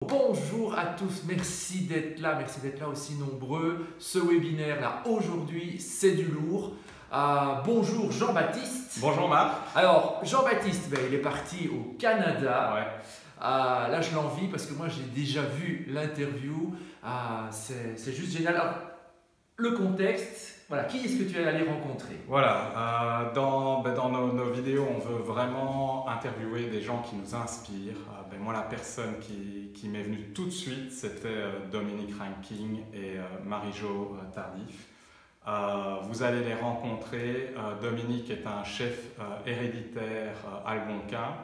Bonjour à tous, merci d'être là aussi nombreux. Ce webinaire-là, aujourd'hui, c'est du lourd. Bonjour Jean-Baptiste. Bonjour Marc. Alors, Jean-Baptiste, il est parti au Canada. Ouais. Là, je l'envie parce que moi, j'ai déjà vu l'interview. C'est juste génial. Alors, le contexte, voilà, qui est-ce que tu es allé rencontrer? Voilà, dans nos vidéos, on veut vraiment interviewer des gens qui nous inspirent. Moi, la personne qui m'est venue tout de suite, c'était Dominique Ranking et Marie-Jo Tardif. Vous allez les rencontrer. Dominique est un chef héréditaire algonquin.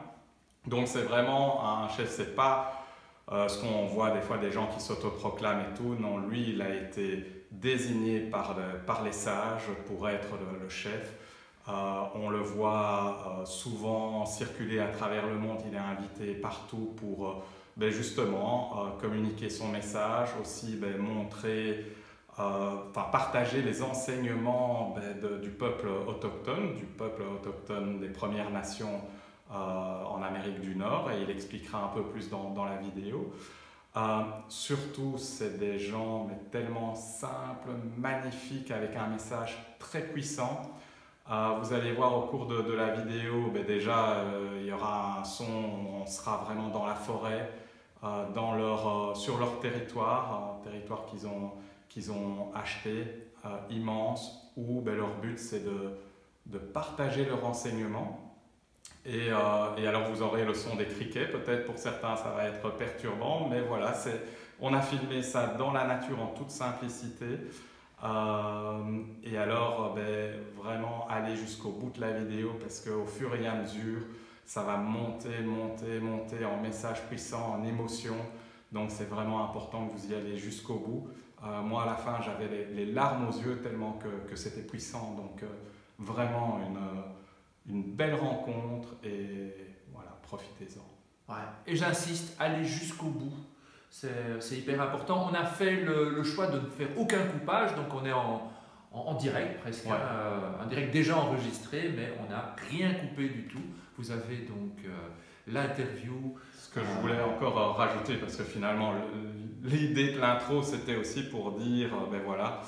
Donc c'est vraiment un chef, c'est pas ce qu'on voit des fois des gens qui s'autoproclament et tout. Non, lui, il a été désigné par les sages pour être le chef. On le voit souvent circuler à travers le monde. Il est invité partout pour justement communiquer son message, aussi montrer, partager les enseignements du peuple autochtone des Premières Nations en Amérique du Nord, et il expliquera un peu plus dans la vidéo. Surtout, c'est des gens tellement simples, magnifiques, avec un message très puissant. Vous allez voir au cours de la vidéo, déjà il y aura un son, on sera vraiment dans la forêt, sur leur territoire, un territoire qu'ils ont acheté, immense, où leur but c'est de partager leur enseignement. Et alors vous aurez le son des criquets, peut-être pour certains ça va être perturbant, mais voilà, on a filmé ça dans la nature en toute simplicité. Et alors vraiment aller jusqu'au bout de la vidéo, parce qu'au fur et à mesure, ça va monter en message puissant, en émotion. Donc c'est vraiment important que vous y allez jusqu'au bout. Moi à la fin j'avais les larmes aux yeux tellement que c'était puissant, donc vraiment une belle rencontre, et voilà, profitez-en. Ouais. Et j'insiste, allez jusqu'au bout. C'est hyper important. On a fait le choix de ne faire aucun coupage, donc on est en direct presque, Ouais. Un direct déjà enregistré, mais on n'a rien coupé du tout. Vous avez donc l'interview. Ce que je voulais encore rajouter, parce que finalement l'idée de l'intro c'était aussi pour dire, voilà,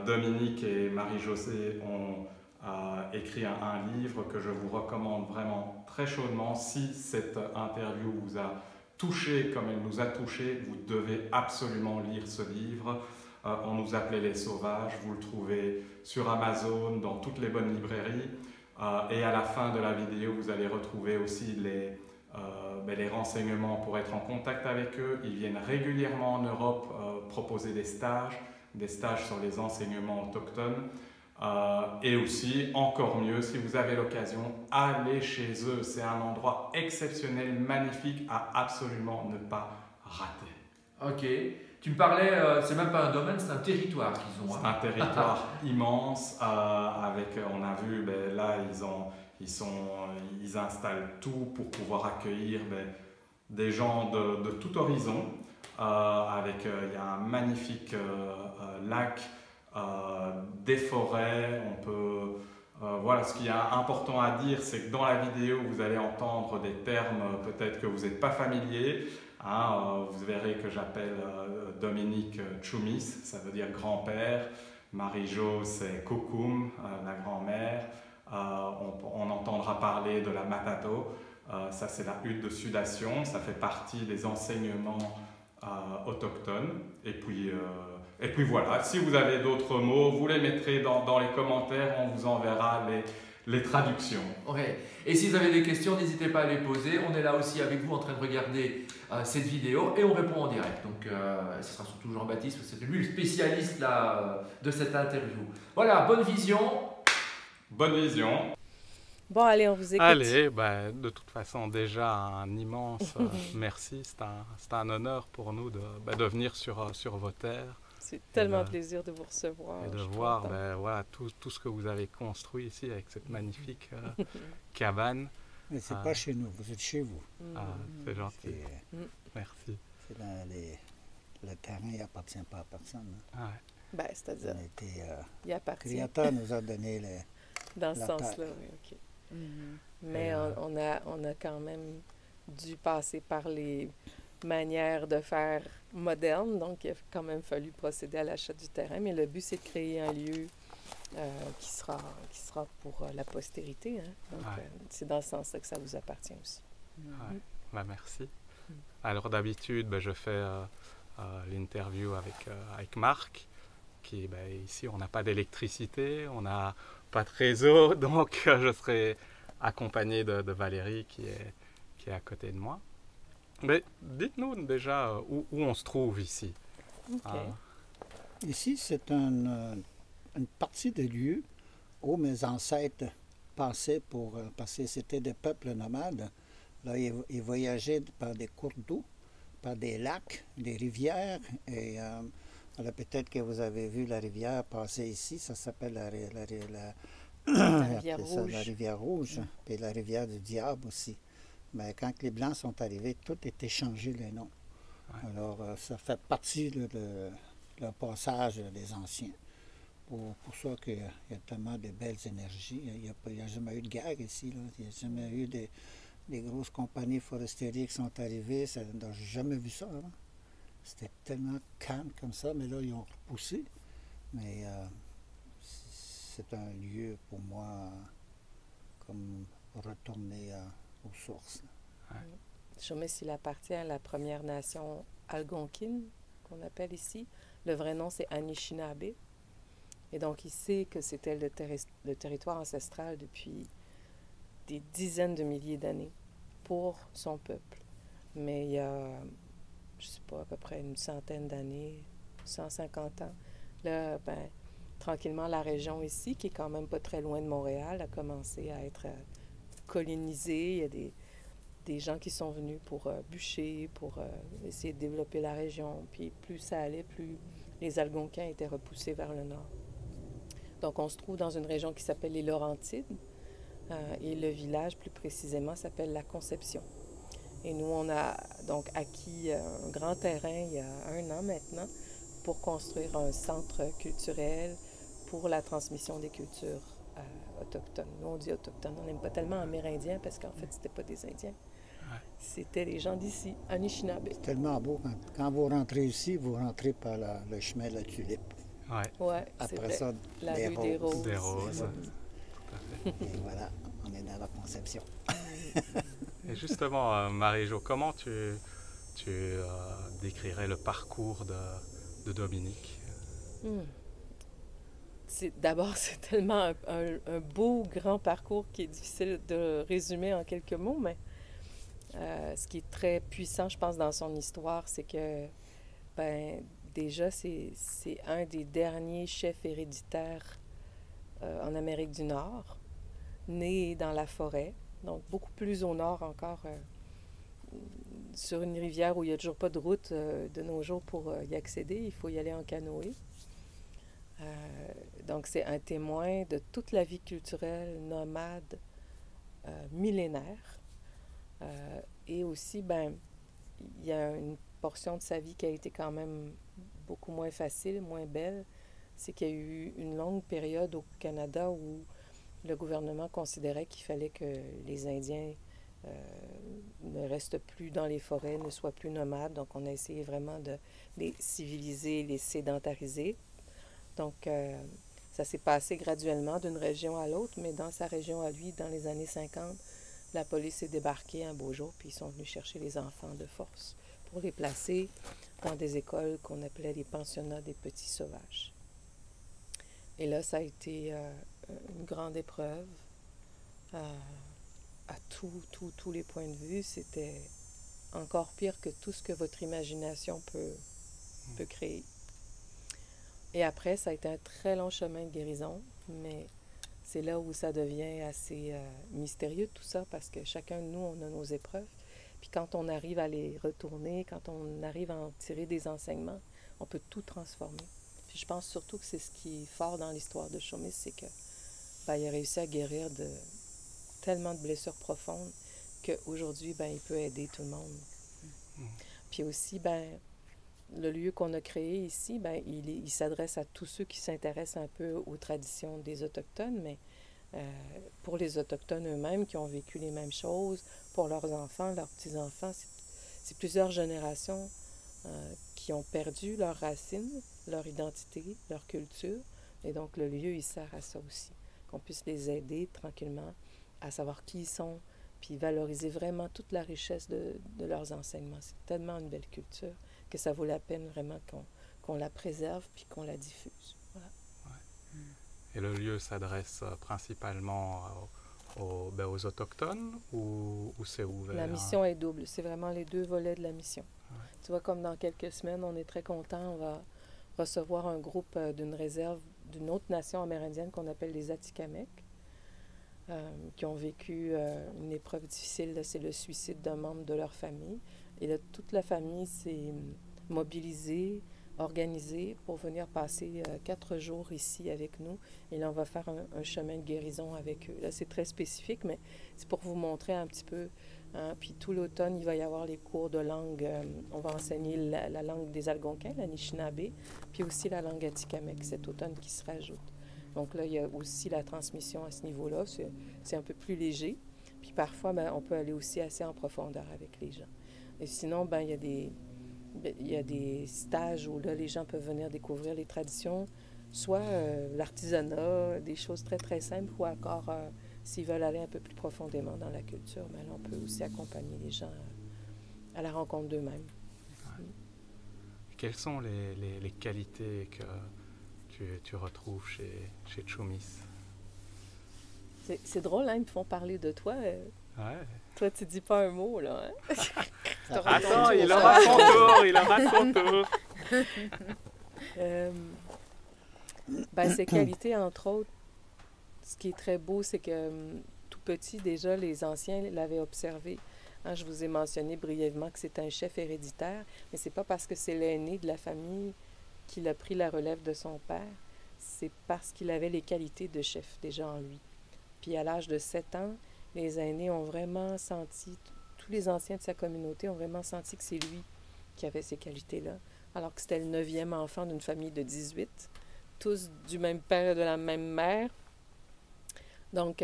Dominique et Marie-Josée ont écrit un livre que je vous recommande vraiment très chaudement. Si cette interview vous a touché comme elle nous a touché, vous devez absolument lire ce livre. On nous appelait les sauvages. Vous le trouvez sur Amazon, dans toutes les bonnes librairies. Et à la fin de la vidéo, vous allez retrouver aussi les renseignements pour être en contact avec eux. Ils viennent régulièrement en Europe proposer des stages sur les enseignements autochtones. Et aussi, encore mieux, si vous avez l'occasion, allez chez eux. C'est un endroit exceptionnel, magnifique, à absolument ne pas rater. Ok. Tu me parlais, c'est même pas un domaine, c'est un territoire qu'ils ont. C'est un territoire immense, on a vu, là, ils installent tout pour pouvoir accueillir des gens de tout horizon. Il y a un magnifique lac, des forêts, voilà, ce qui est important à dire, c'est que dans la vidéo, vous allez entendre des termes peut-être que vous n'êtes pas familiers. Vous verrez que j'appelle Dominique Chumis, ça veut dire grand-père. Marie-Jo, c'est Kukum, la grand-mère. On entendra parler de la matato. Ça, c'est la hutte de sudation. Ça fait partie des enseignements autochtones. Et puis voilà, si vous avez d'autres mots, vous les mettrez dans les commentaires, on vous enverra les traductions. Ouais. Et si vous avez des questions, n'hésitez pas à les poser. On est là aussi avec vous en train de regarder cette vidéo et on répond en direct. Donc ce sera surtout Jean-Baptiste, parce que c'est lui le spécialiste de cette interview. Voilà, bonne vision. Bonne vision. Bon, allez, on vous écoute. Allez, de toute façon, déjà un immense merci. C'est un honneur pour nous de venir sur vos terres. C'est tellement un plaisir de vous recevoir. Et de voir voilà, tout ce que vous avez construit ici avec cette magnifique cabane. Mais c'est pas chez nous, vous êtes chez vous. C'est gentil. Merci. Le terrain n'appartient pas à personne. Ouais. C'est-à-dire, il Le appartient. Créateur nous a donné Dans ce la sens-là, terre. oui, OK. Mais on a quand même dû passer par les manière de faire moderne. Donc, il a quand même fallu procéder à l'achat du terrain. Mais le but, c'est de créer un lieu qui sera pour la postérité. Hein. Donc, c'est dans ce sens-là que ça vous appartient aussi. Ouais. Ben, merci. Alors, d'habitude, je fais l'interview avec Marc, qui, ici, on n'a pas d'électricité, on n'a pas de réseau, donc je serai accompagné de Valérie qui est à côté de moi. Mais dites-nous déjà où on se trouve ici. Okay. Ici, c'est une partie de lieu où mes ancêtres passaient parce que c'était des peuples nomades. Là, ils voyageaient par des cours d'eau, par des lacs, des rivières. Et alors peut-être que vous avez vu la rivière passer ici. Ça s'appelle la rivière Rouge. La rivière Rouge, puis la rivière du Diable aussi. Mais quand les Blancs sont arrivés, tout était changé les noms. Ouais. Alors, ça fait partie de le passage des anciens. Pour ça qu'il y a tellement de belles énergies. Il n'y a jamais eu de guerre ici. Là. Il n'y a jamais eu des grosses compagnies forestières qui sont arrivées. Je n'ai jamais vu ça avant. C'était tellement calme comme ça, mais là, ils ont repoussé. Mais c'est un lieu pour moi comme retourner aux sources. Ouais. Chaumis, il appartient à la Première Nation algonquine, qu'on appelle ici. Le vrai nom, c'est Anishinaabe. Et donc, il sait que c'était le territoire ancestral depuis des dizaines de milliers d'années pour son peuple. Mais il y a, je ne sais pas, à peu près une centaine d'années, 150 ans, là, tranquillement, la région ici, qui est quand même pas très loin de Montréal, a commencé à être colonisée. Il y a des gens qui sont venus pour bûcher, pour essayer de développer la région. Puis plus ça allait, plus les Algonquins étaient repoussés vers le nord. Donc, on se trouve dans une région qui s'appelle les Laurentides. Et le village, plus précisément, s'appelle La Conception. Et nous, on a donc acquis un grand terrain il y a 1 an maintenant pour construire un centre culturel pour la transmission des cultures autochtones. Nous, on dit autochtones. On n'aime pas tellement amérindien parce qu'en fait, c'était pas des Indiens. C'était les gens d'ici, Anishinaabe. C'est tellement beau. Quand vous rentrez ici, vous rentrez par le chemin de la Tulipe. Ouais, après ça, la rue des Roses. Des Roses. Et voilà, on est dans la Conception. Et justement, Marie-Jo, comment tu décrirais le parcours de Dominique? D'abord, c'est tellement un beau, grand parcours qui est difficile de résumer en quelques mots, mais ce qui est très puissant, je pense, dans son histoire, c'est que, déjà, c'est un des derniers chefs héréditaires en Amérique du Nord, né dans la forêt, donc beaucoup plus au nord encore, sur une rivière où il n'y a toujours pas de route de nos jours pour y accéder. Il faut y aller en canoë. Donc, c'est un témoin de toute la vie culturelle nomade millénaire. Et aussi, il y a une portion de sa vie qui a été quand même beaucoup moins facile, moins belle. C'est qu'il y a eu une longue période au Canada où le gouvernement considérait qu'il fallait que les Indiens ne restent plus dans les forêts, ne soient plus nomades. Donc, on a essayé vraiment de les civiliser, les sédentariser. Donc, ça s'est passé graduellement d'une région à l'autre, mais dans sa région à lui, dans les années 50, la police est débarquée un beau jour, puis ils sont venus chercher les enfants de force pour les placer dans des écoles qu'on appelait les pensionnats des petits sauvages. Et là, ça a été une grande épreuve à tous les points de vue. C'était encore pire que tout ce que votre imagination peut créer. Et après, ça a été un très long chemin de guérison, mais c'est là où ça devient assez mystérieux tout ça, parce que chacun de nous, on a nos épreuves. Puis quand on arrive à les retourner, quand on arrive à en tirer des enseignements, on peut tout transformer. Puis je pense surtout que c'est ce qui est fort dans l'histoire de Chaumis, c'est que il a réussi à guérir de tellement de blessures profondes qu'aujourd'hui, il peut aider tout le monde. Puis aussi, le lieu qu'on a créé ici, il s'adresse à tous ceux qui s'intéressent un peu aux traditions des Autochtones, mais pour les Autochtones eux-mêmes qui ont vécu les mêmes choses, pour leurs enfants, leurs petits-enfants, c'est plusieurs générations qui ont perdu leurs racines, leur identité, leur culture. Et donc, le lieu, il sert à ça aussi. Qu'on puisse les aider tranquillement à savoir qui ils sont, puis valoriser vraiment toute la richesse de leurs enseignements. C'est tellement une belle culture que ça vaut la peine vraiment qu'on la préserve puis qu'on la diffuse. Voilà. Ouais. Et le lieu s'adresse principalement aux Autochtones ou c'est ouvert? La mission est double. C'est vraiment les deux volets de la mission. Ouais. Tu vois, comme dans quelques semaines, on est très contents. On va recevoir un groupe d'une réserve d'une autre nation amérindienne qu'on appelle les Atikamekw, qui ont vécu une épreuve difficile. Là, c'est le suicide d'un membre de leur famille. Et là, toute la famille s'est mobilisée, organisée pour venir passer 4 jours ici avec nous. Et là, on va faire un chemin de guérison avec eux. Là, c'est très spécifique, mais c'est pour vous montrer un petit peu. Puis tout l'automne, il va y avoir les cours de langue. On va enseigner la langue des Algonquins, l'Anishinaabe, puis aussi la langue Atikamekw cet automne qui se rajoute. Donc là, il y a aussi la transmission à ce niveau-là. C'est un peu plus léger. Puis parfois, on peut aller aussi assez en profondeur avec les gens. Et sinon, il y a des stages où là, les gens peuvent venir découvrir les traditions, soit l'artisanat, des choses très, très simples, ou encore, s'ils veulent aller un peu plus profondément dans la culture, là, on peut aussi accompagner les gens à la rencontre d'eux-mêmes. Ouais. Quelles sont les qualités que tu retrouves chez Tchoumis? C'est drôle, hein, ils me font parler de toi. Ouais. Toi, tu dis pas un mot, là. Hein? Attends, il aura son tour, il aura son tour. Ces qualités, entre autres, ce qui est très beau, c'est que tout petit, déjà, les anciens l'avaient observé. Hein, je vous ai mentionné brièvement que c'est un chef héréditaire, mais c'est pas parce que c'est l'aîné de la famille qu'il a pris la relève de son père, c'est parce qu'il avait les qualités de chef déjà en lui. Puis à l'âge de 7 ans, les aînés ont vraiment senti, tous les anciens de sa communauté ont vraiment senti que c'est lui qui avait ces qualités-là, alors que c'était le 9e enfant d'une famille de 18, tous du même père et de la même mère. Donc,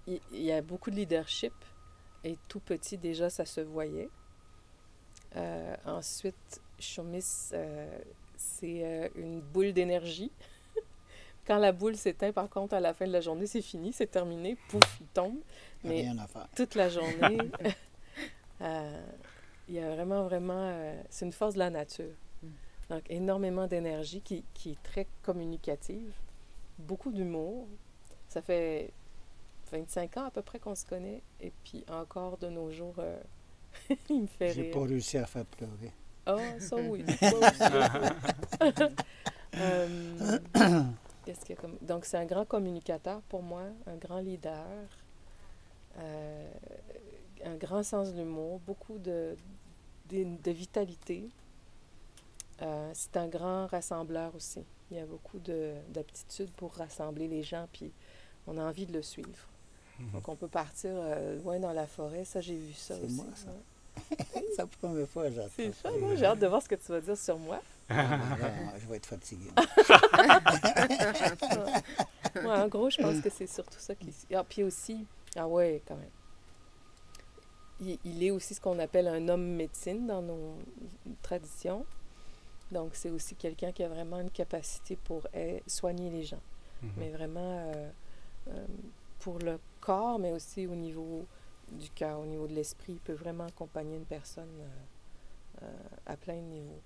il y a beaucoup de leadership, et tout petit, déjà, ça se voyait. Ensuite, Tchoumis, c'est une boule d'énergie. Quand la boule s'éteint, par contre, à la fin de la journée, c'est fini, c'est terminé, pouf, il tombe. Mais rien à faire. toute la journée, il y a vraiment, c'est une force de la nature. Donc, énormément d'énergie qui est très communicative, beaucoup d'humour. Ça fait 25 ans à peu près qu'on se connaît, et puis encore de nos jours, il me fait rire. J'ai pas réussi à faire pleurer. Ah, ça oui, des fois aussi. Qu'est-ce qu'il y a comme... Donc, c'est un grand communicateur pour moi, un grand leader, un grand sens de l'humour, beaucoup de vitalité. C'est un grand rassembleur aussi. Il y a beaucoup d'aptitudes pour rassembler les gens, puis on a envie de le suivre. Donc, on peut partir loin dans la forêt. Ça, j'ai vu ça aussi. C'est moi, ça. C'est la première fois que j'entends. C'est ça, moi, j'ai hâte de voir ce que tu vas dire sur moi. Là, je vais être fatigué. Ouais, en gros, je pense que c'est surtout ça qui... Ah, puis aussi, ah ouais, quand même. Il est aussi ce qu'on appelle un homme médecine dans nos traditions. Donc, c'est aussi quelqu'un qui a vraiment une capacité pour soigner les gens. Mais vraiment pour le corps, mais aussi au niveau du cœur, au niveau de l'esprit. Il peut vraiment accompagner une personne à plein de niveaux.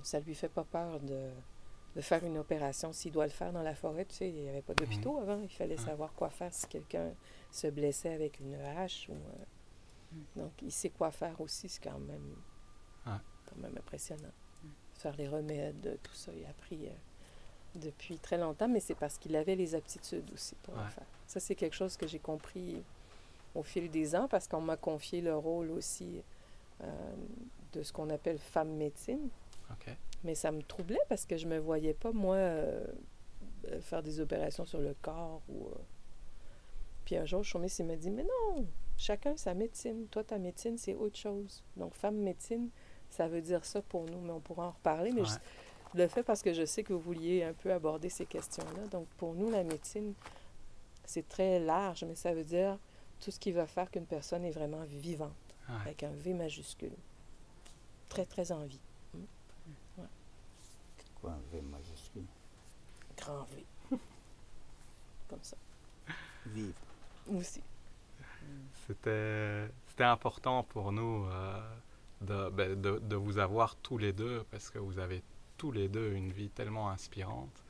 Ça lui fait pas peur de faire une opération. S'il doit le faire dans la forêt, tu sais, il n'y avait pas d'hôpitaux avant. Il fallait savoir quoi faire si quelqu'un se blessait avec une hache. Donc, il sait quoi faire aussi. C'est quand même impressionnant. Faire les remèdes, tout ça, il a appris depuis très longtemps, mais c'est parce qu'il avait les aptitudes aussi pour le faire. Ça, c'est quelque chose que j'ai compris au fil des ans, parce qu'on m'a confié le rôle aussi de ce qu'on appelle femme médecine. Okay. Mais ça me troublait parce que je me voyais pas, moi, faire des opérations sur le corps. Puis un jour, Tchoumis, il m'a dit, mais non, chacun sa médecine. Toi, ta médecine, c'est autre chose. Donc, femme médecine, ça veut dire ça pour nous, mais on pourra en reparler. Mais je le fais parce que je sais que vous vouliez un peu aborder ces questions-là. Donc, pour nous, la médecine, c'est très large, mais ça veut dire tout ce qui va faire qu'une personne est vraiment vivante. Ouais. avec un V majuscule. Très, très en vie. Ouais. Quoi, un V majuscule? Grand V. Comme ça. Vivre. Aussi. C'était important pour nous de vous avoir tous les deux, parce que vous avez tous les deux une vie tellement inspirante.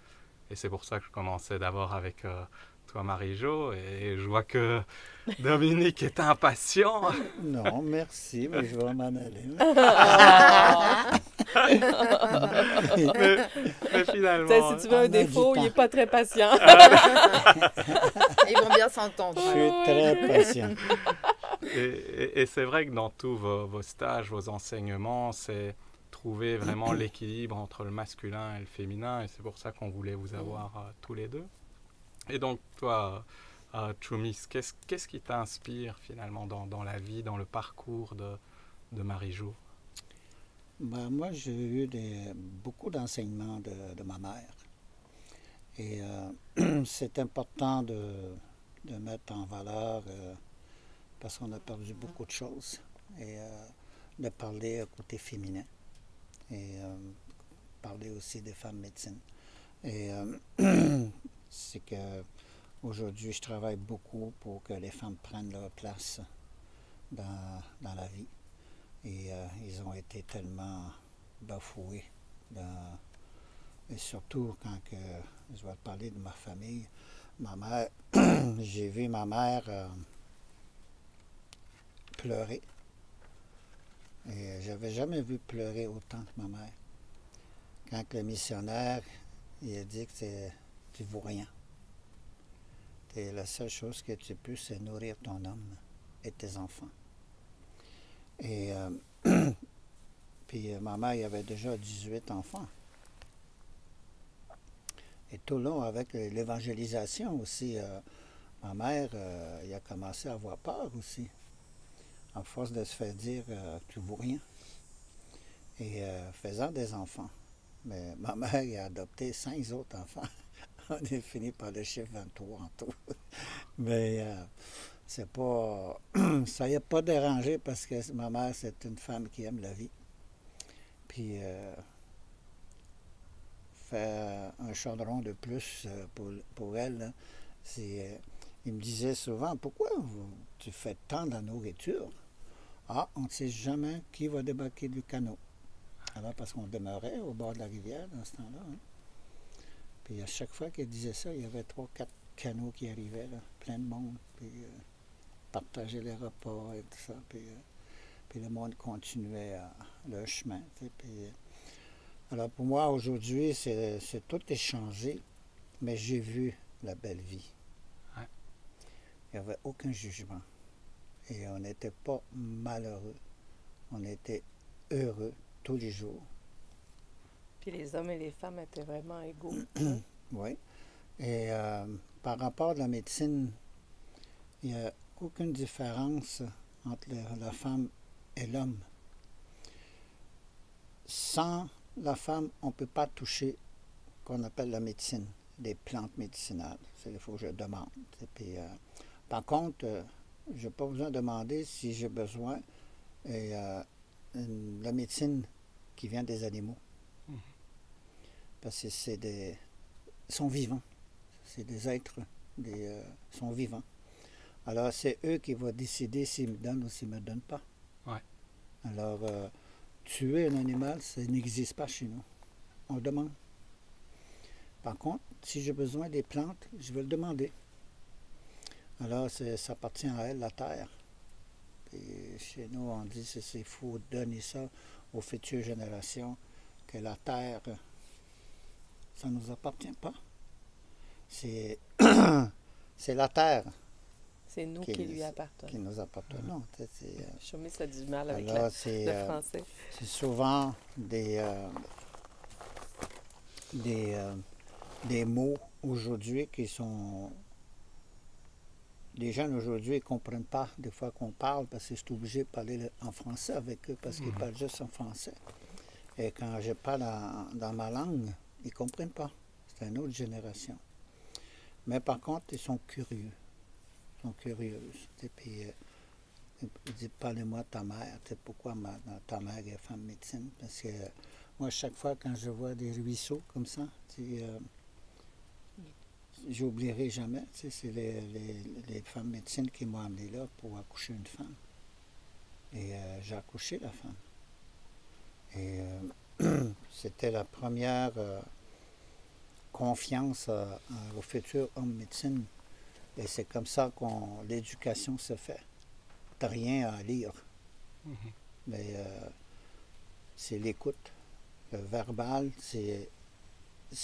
Et c'est pour ça que je commençais d'abord avec toi, Marie-Jo, et je vois que Dominique est impatient. Non, merci, mais je vais m'en aller. Mais finalement... Tu sais, si tu veux on a un du défaut, il temps. n'est pas très patient. Ils vont bien s'entendre. Je suis très patient. Et c'est vrai que dans tous vos stages, vos enseignements, c'est trouver vraiment l'équilibre entre le masculin et le féminin, et c'est pour ça qu'on voulait vous avoir tous les deux. Et donc, toi, Tchoumis, qu'est-ce qui t'inspire finalement dans la vie, dans le parcours de Marie-Jo? Ben, moi, j'ai eu beaucoup d'enseignements de ma mère. Et c'est important de mettre en valeur, parce qu'on a perdu beaucoup de choses, et de parler côté féminin, et parler aussi des femmes médecines. Et c'est que aujourd'hui, je travaille beaucoup pour que les femmes prennent leur place dans la vie. Et ils ont été tellement bafoués. Et surtout quand je vais parler de ma famille, ma mère, j'ai vu ma mère pleurer. Et j'avais jamais vu pleurer autant que ma mère. Quand le missionnaire, il a dit que tu ne vaux rien. La seule chose que tu peux, c'est nourrir ton homme et tes enfants. Et puis ma mère, il avait déjà 18 enfants. Et tout le long, avec l'évangélisation aussi, ma mère, il a commencé à avoir peur aussi, à force de se faire dire tu ne vaux rien. Et faisant des enfants. Mais ma mère il a adopté 5 autres enfants. On est fini par le chiffre 23 en tout. Mais c'est pas. Ça n'y a pas dérangé parce que ma mère, c'est une femme qui aime la vie. Puis faire un chaudron de plus pour elle, là, il me disait souvent, pourquoi tu fais tant de la nourriture? Ah, on ne sait jamais qui va débarquer du canot. Alors, parce qu'on demeurait au bord de la rivière dans ce temps-là. Hein. Puis à chaque fois qu'elle disait ça, il y avait 3-4 canots qui arrivaient, là, plein de monde. Puis partageaient les repas et tout ça. Puis le monde continuait leur chemin. Puis, alors pour moi, aujourd'hui, tout est changé, mais j'ai vu la belle vie. Ouais. Il n'y avait aucun jugement. Et on n'était pas malheureux. On était heureux tous les jours. Puis les hommes et les femmes étaient vraiment égaux. Oui. Et par rapport à la médecine, il n'y a aucune différence entre la femme et l'homme. Sans la femme, on ne peut pas toucher ce qu'on appelle la médecine, des plantes médicinales. Il faut que je demande. Et puis, par contre, je n'ai pas besoin de demander si j'ai besoin de la médecine qui vient des animaux. Parce que ils sont vivants. C'est des êtres, sont vivants. Alors, c'est eux qui vont décider s'ils me donnent ou s'ils ne me donnent pas. Ouais. Alors, tuer un animal, ça n'existe pas chez nous. On demande. Par contre, si j'ai besoin des plantes, je vais le demander. Alors, ça appartient à elle, la terre. Et chez nous, on dit que c'est fou de donner ça aux futures générations, que la terre, ça ne nous appartient pas. C'est la terre C'est nous qui lui appartenons. qui nous appartenons. Tchoumis a du mal avec alors, le français. C'est souvent des mots aujourd'hui qui sont... Les jeunes aujourd'hui ne comprennent pas des fois qu'on parle parce que je suis obligé de parler en français avec eux parce qu'ils parlent juste en français. Et quand je parle dans ma langue, ils ne comprennent pas. C'est une autre génération. Mais par contre, ils sont curieux. Ils sont curieuses. Et puis, Il dit, parlez-moi de ta mère. Tu sais, pourquoi ta mère est femme médecine? Parce que moi, chaque fois quand je vois des ruisseaux comme ça, j'oublierai jamais. Tu sais, c'est les femmes médecines qui m'ont amené là pour accoucher une femme. Et j'ai accouché la femme. Et c'était la première confiance au futur homme médecine. Et c'est comme ça que l'éducation se fait. T'as rien à lire. Mais c'est l'écoute. Le verbal, c'est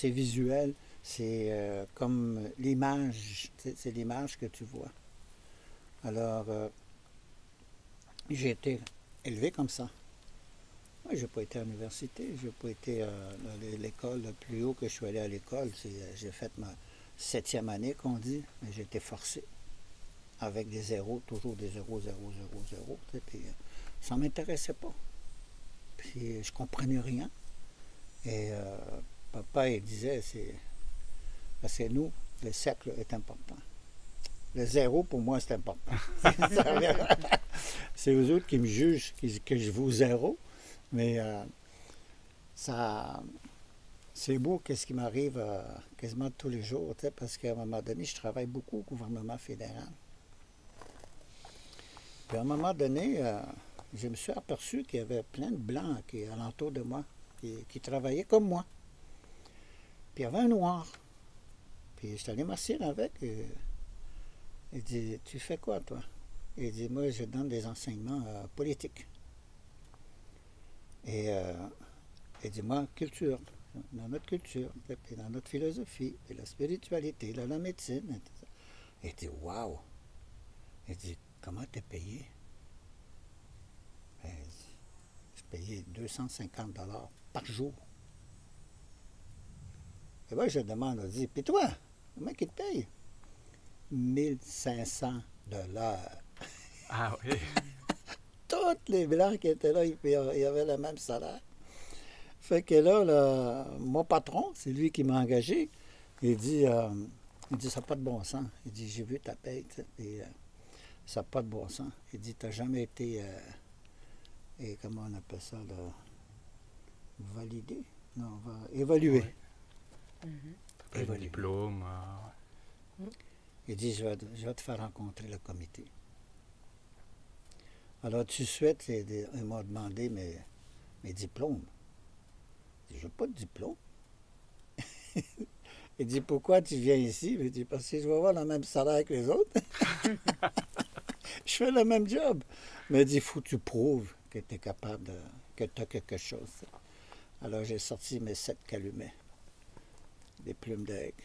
visuel. C'est comme l'image. C'est l'image que tu vois. Alors, j'ai été élevé comme ça. Moi, je n'ai pas été à l'université. Je n'ai pas été à l'école. Le plus haut que je suis allé à l'école, j'ai fait ma 7e année, qu'on dit. Mais j'ai été forcé. Avec des zéros, toujours des 0, 0, 0, 0. Puis, ça ne m'intéressait pas. Puis, je ne comprenais rien. Et papa, il disait, parce que nous, le cercle est important. Le 0, pour moi, c'est important. C'est eux autres qui me jugent que je vaux 0. Mais c'est beau qu'est-ce qui m'arrive quasiment tous les jours, parce qu'à un moment donné, je travaille beaucoup au gouvernement fédéral. Puis à un moment donné, je me suis aperçu qu'il y avait plein de Blancs alentour de moi, qui travaillaient comme moi. Puis il y avait un Noir. Puis je suis allé m'asseoir avec. Il dit, tu fais quoi, toi? Il dit, moi, je donne des enseignements politiques. Et il dit, moi, culture, dans notre culture, puis dans notre philosophie, puis la spiritualité, la médecine. Et tout ça. Il dit, waouh! Il dit, comment t'es payé? Ben, je payais 250 $ par jour. Et moi, je demande, il dit, puis toi, comment qu'il te paye? 1500 $. Ah oui. Tous les Blancs qui étaient là, ils avaient le même salaire. Fait que là, mon patron, c'est lui qui m'a engagé, il dit, ça n'a pas de bon sens. Il dit, j'ai vu ta paye, et ça n'a pas de bon sens. Il dit, tu n'as jamais été, et comment on appelle ça, là, validé? Non, évalué. Oui. Le diplôme. Il dit, je vais te faire rencontrer le comité. Alors, tout de suite, il m'a demandé mes diplômes. Je dis, je n'ai pas de diplôme. Il dit, pourquoi tu viens ici? Il dit, parce que je vais avoir le même salaire que les autres. Je fais le même job. Mais il dit, il faut que tu prouves que tu es capable, que tu as quelque chose. Alors, j'ai sorti mes 7 calumets, des plumes d'aigle,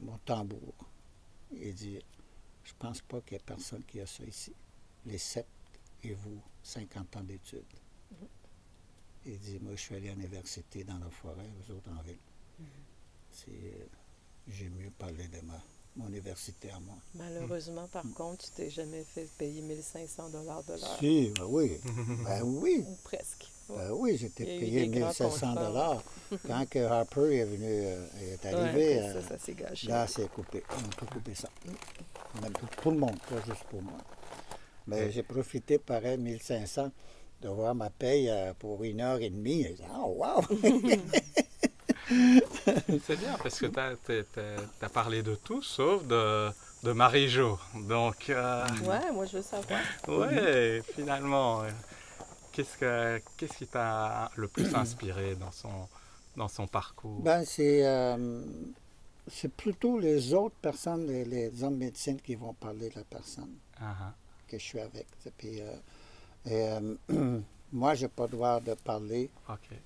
mon tambour. Il dit, je pense pas qu'il y ait personne qui a ça ici. Les 7 et vous, 50 ans d'études. Il dit, moi, je suis allé à l'université dans la forêt, vous autres en ville. J'ai mieux parlé de mon université à moi. Malheureusement, par contre, tu t'es jamais fait payer 1500 $ de l'heure. Si, ben oui. Ben oui. Ou presque. Ben oui, j'étais Il y a eu payé des grands 1500 contrats. $. Quand que Harper est arrivé, Ouais, ça s'est gâché. là, c'est coupé. On peut couper ça. Même pour le monde, pas juste pour moi. Mais j'ai profité, pareil, 1500 de voir ma paye pour 1h30. Et j'ai dit, oh, wow! C'est bien parce que tu as parlé de tout sauf de Marie-Jo. Donc, Ouais, moi je veux savoir. ouais, finalement, qu'est-ce qui t'a le plus inspiré dans son parcours? Ben, c'est plutôt les autres personnes, les hommes médecins qui vont parler de la personne que je suis avec. Puis, moi, je n'ai pas le droit de parler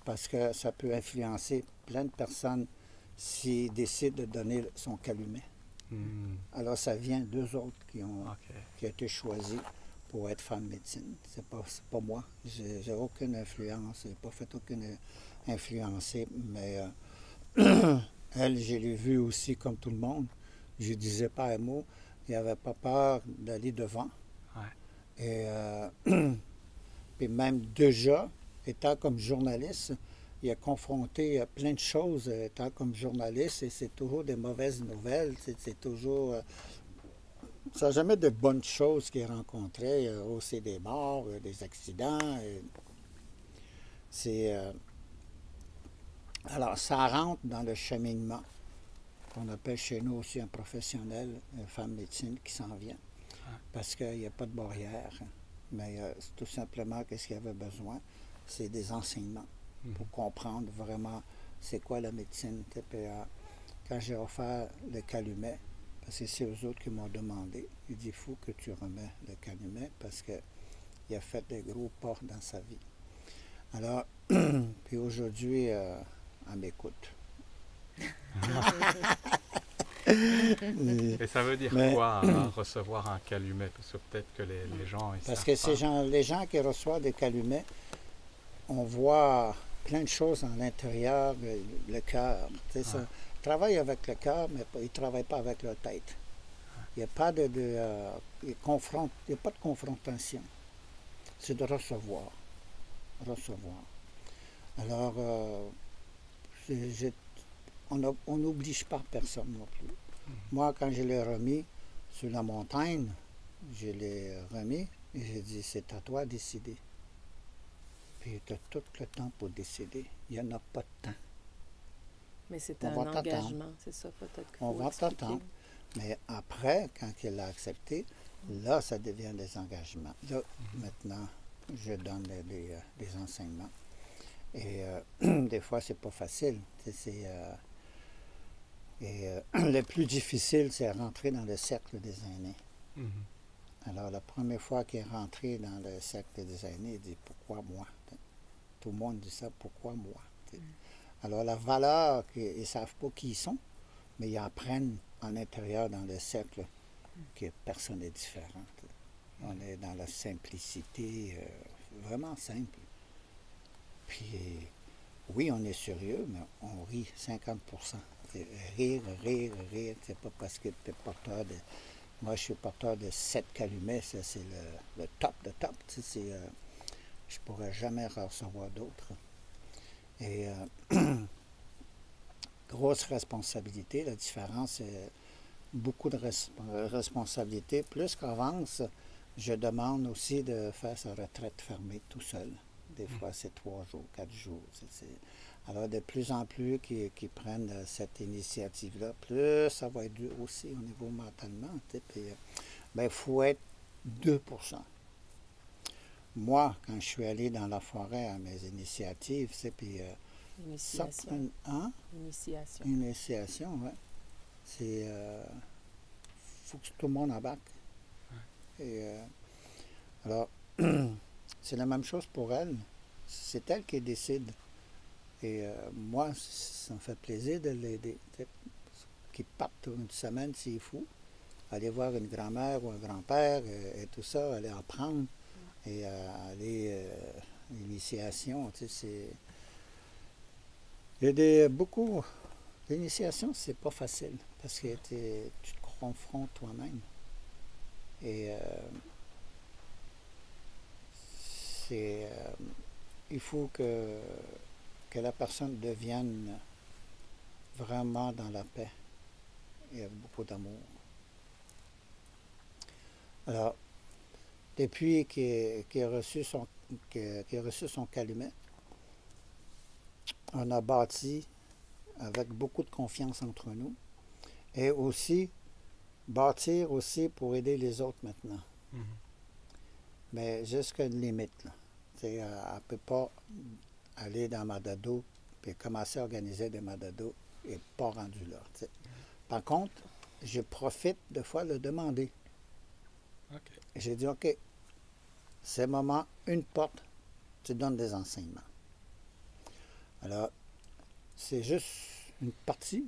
parce que ça peut influencer plein de personnes s'ils décident de donner son calumet. Alors, ça vient d'eux autres qui ont été choisis pour être femme médecine. C'est pas moi. J'ai aucune influence. Je n'ai pas fait aucune influencée, mais elle, je l'ai vue aussi comme tout le monde. Je disais pas un mot. Il n'avait pas peur d'aller devant. Ouais. Et puis même déjà, étant comme journaliste, il a confronté plein de choses étant comme journaliste et c'est toujours des mauvaises nouvelles. C'est toujours... ça n'a jamais de bonnes choses qu'il a rencontrées. Il y a aussi des morts, des accidents. C'est, alors, ça rentre dans le cheminement qu'on appelle chez nous aussi un professionnel, une femme médecine qui s'en vient. Parce qu'il n'y a pas de barrière. Mais c'est tout simplement qu'est-ce qu'il y avait besoin, c'est des enseignements pour comprendre vraiment c'est quoi la médecine. Puis, quand j'ai offert le calumet, parce que c'est eux autres qui m'ont demandé, il dit il faut que tu remets le calumet parce qu'il a fait des gros pas dans sa vie. Alors, puis aujourd'hui, elle m'écoute. Et ça veut dire quoi recevoir un calumet? Parce que peut-être que les gens... Parce que les gens qui reçoivent des calumets, on voit plein de choses à l'intérieur, le cœur. Ils travaillent avec le cœur, mais ils ne travaillent pas avec leur tête. Il n'y a pas il n'y a pas de confrontation. C'est de recevoir. Recevoir. Alors, on n'oblige pas personne non plus. Moi, quand je l'ai remis sur la montagne, je l'ai remis et j'ai dit, c'est à toi de décider. Puis tu as tout le temps pour décider. Il n'y en a pas de temps. Mais c'est un engagement, c'est ça peut-être qu'il faut On va t'attendre. Mais après, quand il a accepté, là, ça devient des engagements. Là, maintenant, je donne des enseignements. Et des fois, c'est pas facile. Le plus difficile, c'est rentrer dans le cercle des aînés. Alors, la première fois qu'il est rentré dans le cercle des aînés, il dit « Pourquoi moi? » Tout le monde dit ça, « Pourquoi moi? » Alors, la valeur, ils ne savent pas qui ils sont, mais ils apprennent en intérieur dans le cercle que personne n'est différent. On est dans la simplicité, vraiment simple. Puis, oui, on est sérieux, mais on rit 50%. Rire, c'est pas parce que tu es porteur de... Moi, je suis porteur de 7 calumets, ça c'est le top de top. Je ne pourrais jamais recevoir d'autres. Et grosse responsabilité, la différence, c'est beaucoup de responsabilité. Plus qu'on avance, je demande aussi de faire sa retraite fermée tout seul. Des fois, c'est 3 jours, 4 jours. Alors, de plus en plus qui prennent cette initiative-là, plus ça va être dur aussi au niveau mentalement. Puis, il faut être 2%. Moi, quand je suis allé dans la forêt à mes initiatives, puis initiation. Initiation, oui. C'est... faut que tout le monde embarque. Et, alors, c'est la même chose pour elle. C'est elle qui décide. Et moi, ça me fait plaisir de l'aider. Qu'ils partent une semaine s'il faut, aller voir une grand-mère ou un grand-père et tout ça, aller apprendre et aller l'initiation. Il y a beaucoup d'initiations, c'est pas facile parce que tu te confrontes toi-même. Et il faut que la personne devienne vraiment dans la paix et avec beaucoup d'amour. Alors, depuis qu'il a reçu son calumet, on a bâti avec beaucoup de confiance entre nous et aussi bâtir aussi pour aider les autres maintenant. Mais jusqu'à une limite. Là. Elle ne peut pas aller dans Madado et commencer à organiser des Madado et pas rendu là. T'sais. Par contre, je profite de fois le demander. Okay. J'ai dit, OK, c'est le moment, une porte, tu donnes des enseignements. Alors, c'est juste une partie,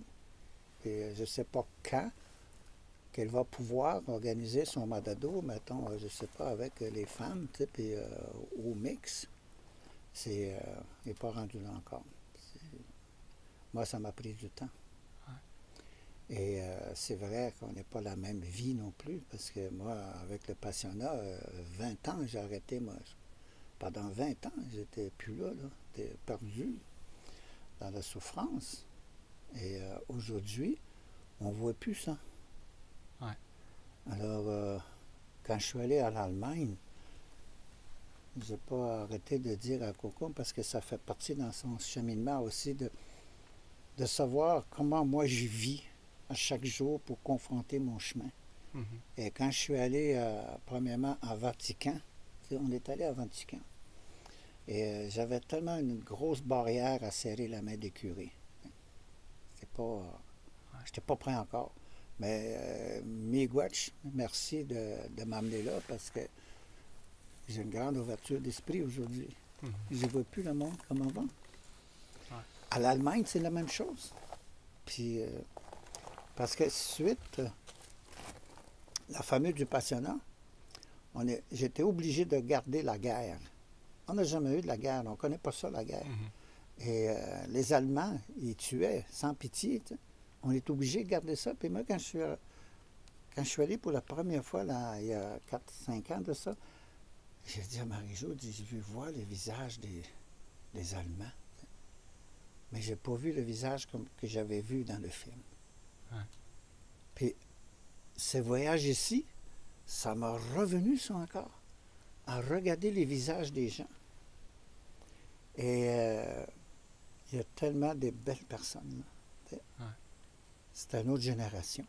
et je ne sais pas quand qu'elle va pouvoir organiser son Madado, mettons, je ne sais pas, avec les femmes, puis au mix. Il n'est pas rendu là encore. Moi, ça m'a pris du temps. Ouais. Et c'est vrai qu'on n'est pas la même vie non plus, parce que moi, avec le passionnat, 20 ans, j'ai arrêté, moi. Pendant 20 ans, j'étais plus là, j'étais perdu dans la souffrance. Et aujourd'hui, on ne voit plus ça. Ouais. Alors, quand je suis allé en Allemagne, je n'ai pas arrêté de dire à Coco, parce que ça fait partie dans son cheminement aussi, de savoir comment moi je vis à chaque jour pour confronter mon chemin. Et quand je suis allé, premièrement, à Vatican, on est allé à Vatican, et j'avais tellement une grosse barrière à serrer la main des curés. J'étais pas prêt encore. Mais Miigwech, merci de m'amener là, parce que j'ai une grande ouverture d'esprit aujourd'hui. Je ne vois plus le monde comme avant. À l'Allemagne, c'est la même chose. Puis, parce que suite, la famille du passionnat, j'étais obligé de garder la guerre. On n'a jamais eu de la guerre, on ne connaît pas ça, la guerre. Et les Allemands, ils tuaient sans pitié. T'sais. On est obligé de garder ça. Puis moi, quand je suis allé pour la première fois, là, il y a 4-5 ans de ça, j'ai dit à Marie-Jo, j'ai vu voir les visages des Allemands. Mais je n'ai pas vu le visage que j'avais vu dans le film. Puis, ce voyage ici, ça m'a revenu ça encore, à regarder les visages des gens. Et il y a tellement de belles personnes. C'est une autre génération.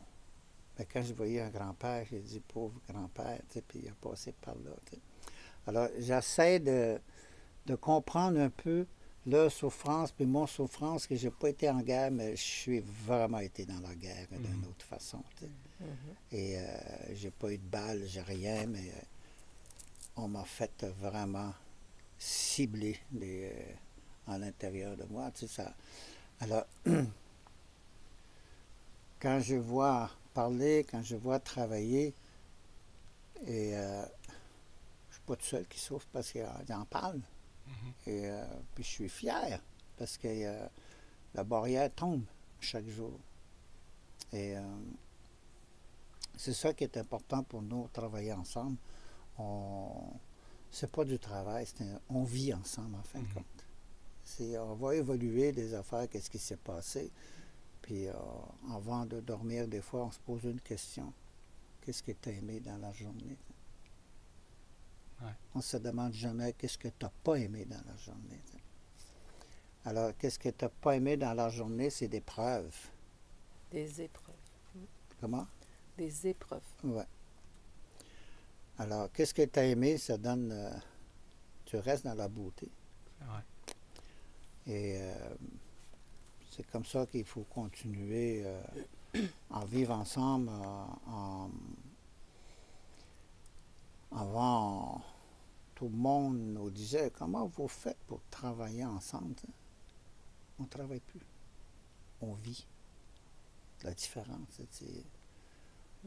Mais quand je voyais un grand-père, j'ai dit, pauvre grand-père, puis il a passé par là. T'sais. Alors, j'essaie de comprendre un peu leur souffrance, puis mon souffrance, que je n'ai pas été en guerre, mais je suis vraiment été dans la guerre d'une autre façon. Et j'ai pas eu de balles, j'ai rien, mais on m'a fait vraiment cibler à l'intérieur de moi. Ça. Alors, quand je vois parler, quand je vois travailler, et je ne suis pas tout seul qui souffre parce qu'il en parle. Et puis je suis fier parce que la barrière tombe chaque jour. Et c'est ça qui est important pour nous, travailler ensemble. C'est pas du travail, on vit ensemble en fin de compte. On va évoluer des affaires, qu'est-ce qui s'est passé. Puis avant de dormir, des fois, on se pose une question. Qu'est-ce que tu as aimé dans la journée? On ne se demande jamais qu'est-ce que tu n'as pas aimé dans la journée. Alors, qu'est-ce que tu n'as pas aimé dans la journée, c'est des preuves. Des épreuves. Comment? Des épreuves. Oui. Alors, qu'est-ce que tu as aimé, ça donne... tu restes dans la beauté. Et c'est comme ça qu'il faut continuer à vivre ensemble. Avant, tout le monde nous disait, comment vous faites pour travailler ensemble? On ne travaille plus. On vit. La différence,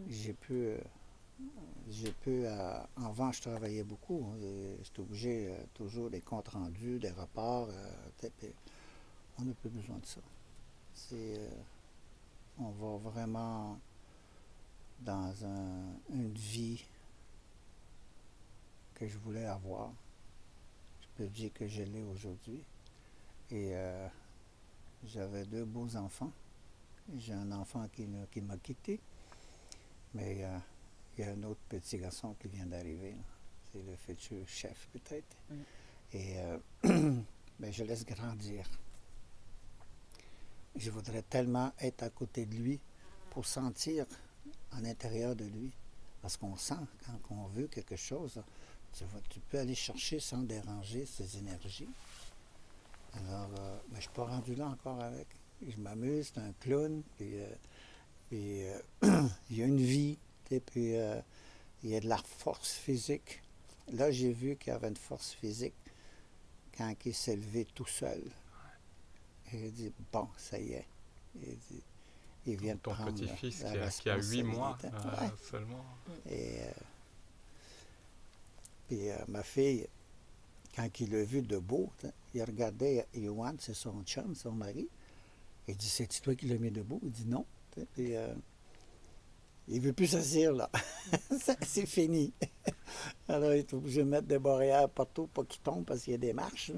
j'ai pu... avant, je travaillais beaucoup. J'étais obligé toujours des comptes rendus, des rapports. On n'a plus besoin de ça. On va vraiment dans une vie que je voulais avoir. Je peux dire que je l'ai aujourd'hui. Et j'avais 2 beaux enfants. J'ai un enfant qui m'a quitté. Mais il y a un autre petit garçon qui vient d'arriver. C'est le futur chef, peut-être. Et ben, je laisse grandir. Je voudrais tellement être à côté de lui pour sentir à l'intérieur de lui. Parce qu'on sent, quand on veut quelque chose, tu peux aller chercher sans déranger ses énergies. Alors, ben, je ne suis pas rendu là encore avec. Je m'amuse, c'est un clown, puis il y a une vie, puis il y a de la force physique. Là, j'ai vu qu'il y avait une force physique quand il s'est levé tout seul. Et il dit, bon, ça y est. Il vient de prendre ton petit-fils la qui a 8 mois ouais. seulement. Et puis ma fille, quand il l'a vu debout, il regardait Yohan, c'est son chum, son mari. Il dit, c'est toi qui l'as mis debout? Il dit non. Puis il ne veut plus s'asseoir là. C'est fini. Alors il est obligé de mettre des barrières partout pour qu'il tombe parce qu'il y a des marches.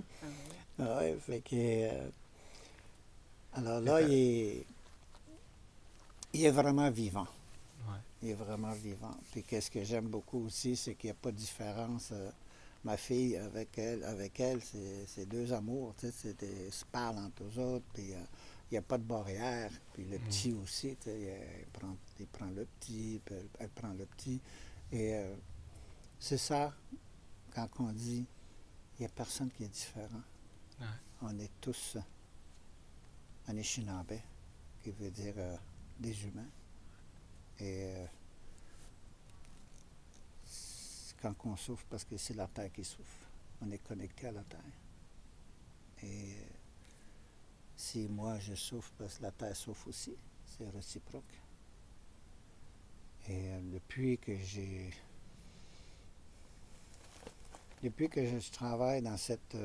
Ouais, fait que, alors là, il est vraiment vivant. Ouais. Il est vraiment vivant. Puis qu'est-ce que j'aime beaucoup aussi, c'est qu'il n'y a pas de différence. Ma fille, avec elle, c'est deux amours. Tu sais, ils se parlent entre eux autres. Puis il n'y a pas de barrière. Puis le petit aussi, tu sais, il prend le petit, puis elle prend le petit. Et c'est ça, quand on dit, il n'y a personne qui est différent. Ouais. On est tous Anishinaabe, qui veut dire des humains. Et quand on souffre, parce que c'est la terre qui souffre, on est connecté à la terre. Et si moi je souffre, parce que la terre souffre aussi, c'est réciproque. Et depuis que je travaille dans cette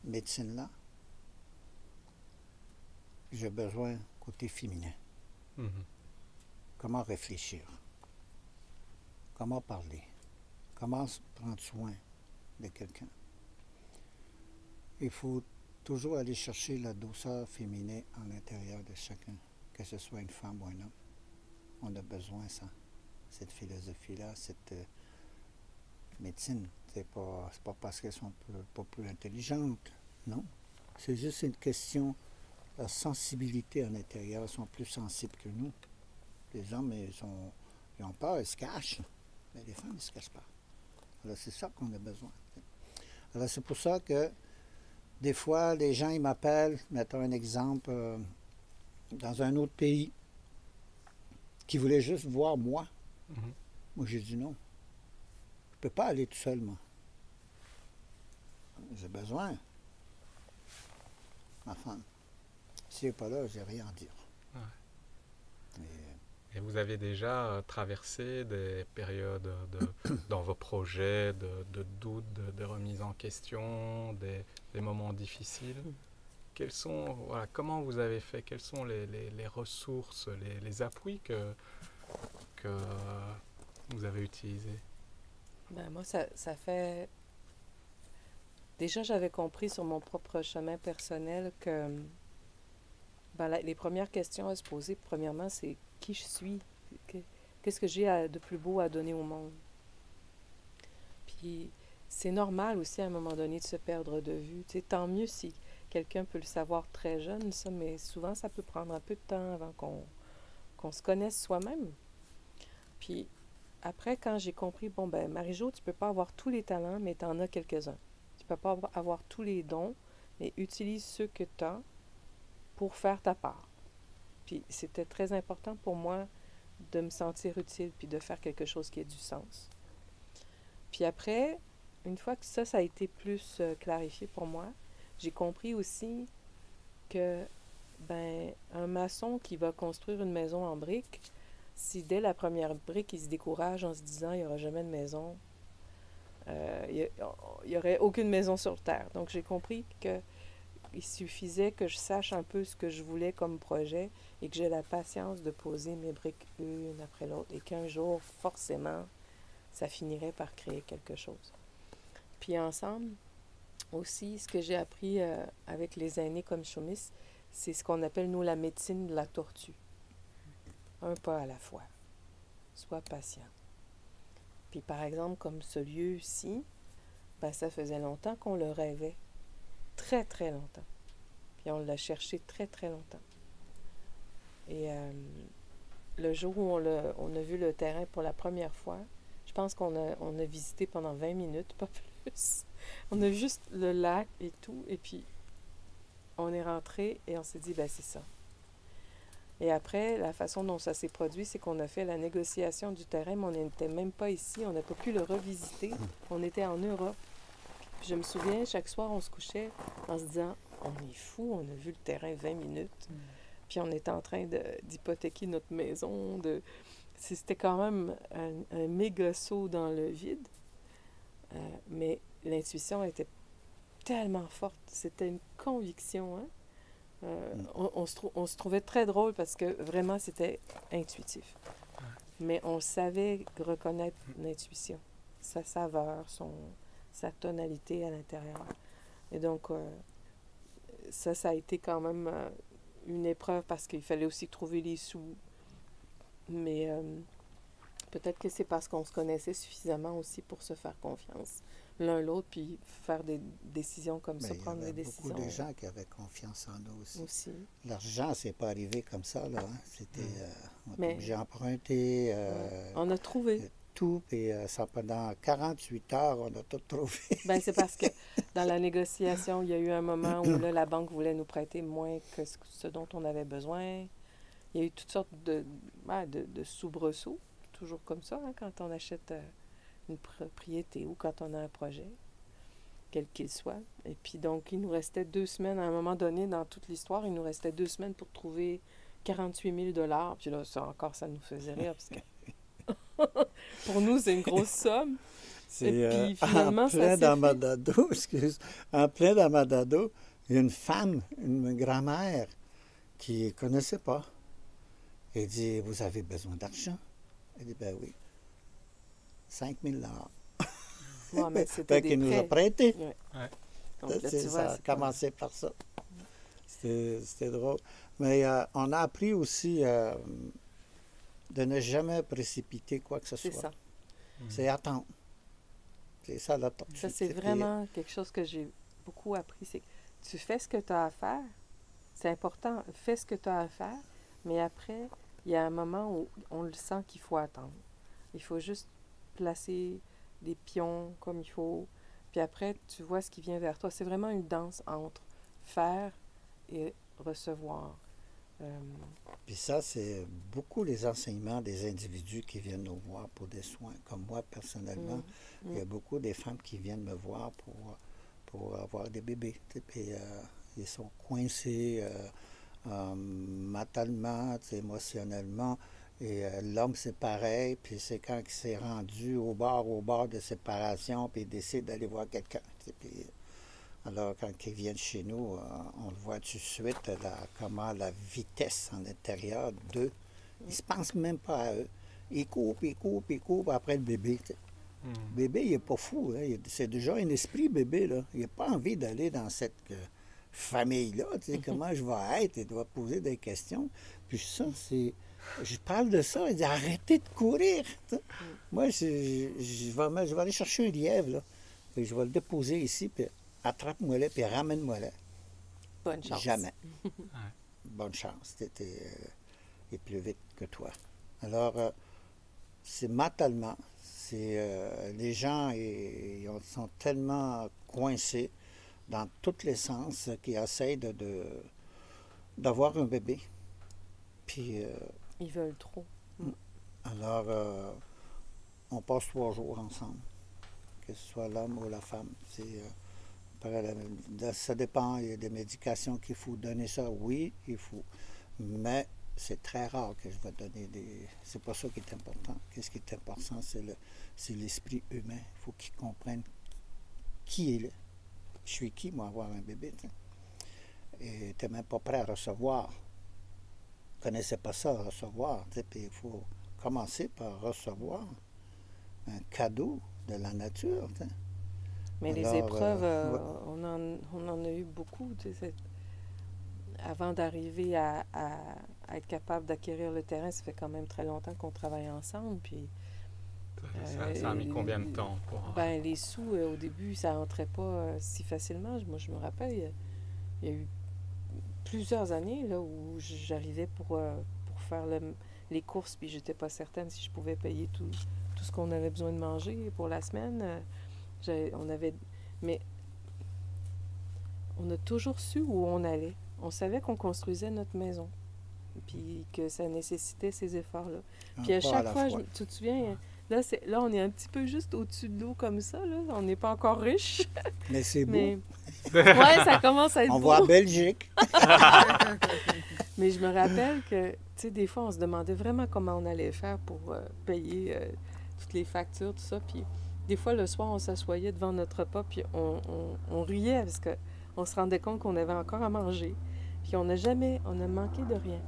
médecine-là, j'ai besoin côté féminin. Mhm. Comment réfléchir? Comment parler? Comment prendre soin de quelqu'un? Il faut toujours aller chercher la douceur féminine à l'intérieur de chacun, que ce soit une femme ou un homme. On a besoin de ça, cette philosophie-là, cette médecine. C'est pas parce qu'elles sont pas plus intelligentes, non. C'est juste une question, la sensibilité à l'intérieur, sont plus sensibles que nous. Les hommes, ils ont peur, ils se cachent, mais les femmes, ils ne se cachent pas. Alors, c'est ça qu'on a besoin. Alors, c'est pour ça que des fois, les gens, ils m'appellent, mettons un exemple, dans un autre pays, qui voulaient juste voir moi. Mhm. Moi, j'ai dit non. Je ne peux pas aller tout seul, moi. J'ai besoin. Ma femme. Si elle n'est pas là, j'ai rien à dire. Ouais. Et vous avez déjà traversé des périodes dans vos projets de doute, de remise en question, des moments difficiles. Quels sont, voilà, comment vous avez fait? Quelles sont les ressources, les appuis que vous avez utilisés? Ben, moi, ça fait... Déjà, j'avais compris sur mon propre chemin personnel que ben, les premières questions à se poser, premièrement, c'est qui je suis? Qu'est-ce que j'ai de plus beau à donner au monde? Puis, c'est normal aussi à un moment donné de se perdre de vue. Tu sais, tant mieux si quelqu'un peut le savoir très jeune, ça, mais souvent, ça peut prendre un peu de temps avant qu'on se connaisse soi-même. Puis, après, quand j'ai compris, bon, ben, Marie-Jo, tu peux pas avoir tous les talents, mais tu en as quelques-uns. Tu peux pas avoir tous les dons, mais utilise ceux que tu as pour faire ta part. Puis, c'était très important pour moi de me sentir utile, puis de faire quelque chose qui ait du sens. Puis après, une fois que ça a été plus clarifié pour moi, j'ai compris aussi que, ben, un maçon qui va construire une maison en briques, si dès la première brique, il se décourage en se disant « il n'y aura jamais de maison », il n'y aurait aucune maison sur Terre. Donc, j'ai compris qu'il suffisait que je sache un peu ce que je voulais comme projet et que j'ai la patience de poser mes briques une après l'autre et qu'un jour, forcément, ça finirait par créer quelque chose. Puis ensemble, aussi, ce que j'ai appris avec les aînés comme Showmiss, c'est ce qu'on appelle, nous, la médecine de la tortue. Un pas à la fois. Sois patient. Puis par exemple, comme ce lieu-ci, ben, ça faisait longtemps qu'on le rêvait. Très, très longtemps. Puis on l'a cherché très, très longtemps. Et le jour où on a vu le terrain pour la première fois, je pense qu'on a visité pendant 20 minutes, pas plus. On a vu juste le lac et tout, et puis on est rentré et on s'est dit, ben c'est ça. Et après, la façon dont ça s'est produit, c'est qu'on a fait la négociation du terrain, mais on n'était même pas ici, on n'a pas pu le revisiter. On était en Europe. Puis je me souviens, chaque soir, on se couchait en se disant, on est fou, on a vu le terrain 20 minutes. Puis on était en train d'hypothéquer notre maison. C'était quand même un méga saut dans le vide. Mais l'intuition était tellement forte. C'était une conviction, hein? On se trouvait très drôle parce que vraiment, c'était intuitif. Mais on savait reconnaître l'intuition, sa saveur, sa tonalité à l'intérieur. Et donc, ça a été quand même une épreuve parce qu'il fallait aussi trouver les sous. Mais peut-être que c'est parce qu'on se connaissait suffisamment aussi pour se faire confiance l'un l'autre, puis faire des décisions comme ça, prendre des décisions. Il y avait beaucoup de gens qui avaient confiance en nous aussi. Aussi. L'argent, c'est pas arrivé comme ça, là. Hein. C'était... Mais- j'ai emprunté... On a trouvé. tout, puis ça, pendant 48 heures, on a tout trouvé. Ben, c'est parce que dans la négociation, il y a eu un moment où là, la banque voulait nous prêter moins que ce dont on avait besoin. Il y a eu toutes sortes de soubresauts, toujours comme ça, hein, quand on achète une propriété ou quand on a un projet, quel qu'il soit. Et puis donc, il nous restait 2 semaines, à un moment donné, dans toute l'histoire, il nous restait 2 semaines pour trouver 48 000 $. Puis là, ça encore, ça nous faisait rire, parce que pour nous, c'est une grosse somme. Et puis, finalement, en ça plein s'est dans fait. Madado, excuse, en plein dans Madado, il y a une femme, une grand-mère, qui ne connaissait pas. Elle dit, vous avez besoin d'argent? Elle dit, ben oui. 5 000 $. Ouais, mais c'était Fait des qu'il nous a prêts. prêté. Ouais. Ouais. Donc, là, tu Ça vois, a c'est comme- commencé par ça. C'était drôle. Mais on a appris aussi de ne jamais précipiter quoi que ce c'est soit. ça. C'est attendre. C'est ça la Ça, c'est vraiment quelque chose que j'ai beaucoup appris. C'est que tu fais ce que tu as à faire. C'est important. Fais ce que tu as à faire. Mais après, il y a un moment où on le sent qu'il faut attendre. Il faut juste placer des pions comme il faut. Puis après, tu vois ce qui vient vers toi. C'est vraiment une danse entre faire et recevoir. Puis ça, c'est beaucoup les enseignements des individus qui viennent nous voir pour des soins. Comme moi, personnellement, il y a beaucoup des femmes qui viennent me voir pour avoir des bébés. Puis ils sont coincés mentalement, émotionnellement. Et l'homme, c'est pareil. Puis c'est quand il s'est rendu au bord de séparation, puis il décide d'aller voir quelqu'un. Puis, alors, quand ils viennent chez nous, on le voit tout de suite, comment la vitesse en l'intérieur d'eux. Ils ne se pensent même pas à eux. Ils courent après le bébé. Le bébé, il n'est pas fou. Hein. C'est déjà un esprit, bébé. Là. Il n'a pas envie d'aller dans cette famille-là. Comment je vais être? Il doit poser des questions. Puis ça, c'est... Je parle de ça. Il dit, arrêtez de courir. Moi, je vais aller chercher un lièvre. Là. Puis je vais le déposer ici, puis attrape-moi là, puis ramène-moi là. Bonne chance. Jamais. Bonne chance. Tu es plus vite que toi. Alors, c'est mentalement. Les gens ils sont tellement coincés dans tous les sens qu'ils essayent d'avoir un bébé. Puis, Ils veulent trop. alors, on passe 3 jours ensemble, que ce soit l'homme ou la femme. Ça dépend, il y a des médications qu'il faut donner ça, oui, il faut. Mais c'est très rare que je vais donner des... C'est pas ça qui est important. Qu'est-ce qui est important, c'est l'esprit humain. Il faut qu'il comprenne qui il est. Je suis qui, moi, avoir un bébé? T'sais? Et tu n'es même pas prêt à recevoir. Tu ne connaissais pas ça, recevoir. Puis il faut commencer par recevoir un cadeau de la nature. T'sais. Mais Alors, les épreuves, ouais. on en a eu beaucoup. Avant d'arriver à être capable d'acquérir le terrain, ça fait quand même très longtemps qu'on travaille ensemble. Puis, Ça a mis combien de temps pour... Ben, les sous, au début, ça rentrait pas si facilement. Moi, je me rappelle, il y a eu plusieurs années là, où j'arrivais pour faire les courses, puis j'étais pas certaine si je pouvais payer tout ce qu'on avait besoin de manger pour la semaine. Mais on a toujours su où on allait. On savait qu'on construisait notre maison, puis que ça nécessitait ces efforts-là. Puis à chaque fois, tu te souviens, là, on est un petit peu juste au-dessus de l'eau comme ça, là. On n'est pas encore riche. Mais c'est beau. Mais... ouais, ça commence à être on beau. voit Belgique. Mais je me rappelle que, tu sais, des fois, on se demandait vraiment comment on allait faire pour payer toutes les factures, tout ça. Puis des fois, le soir, on s'assoyait devant notre repas, puis on riait parce qu'on se rendait compte qu'on avait encore à manger. Puis on a manqué de rien.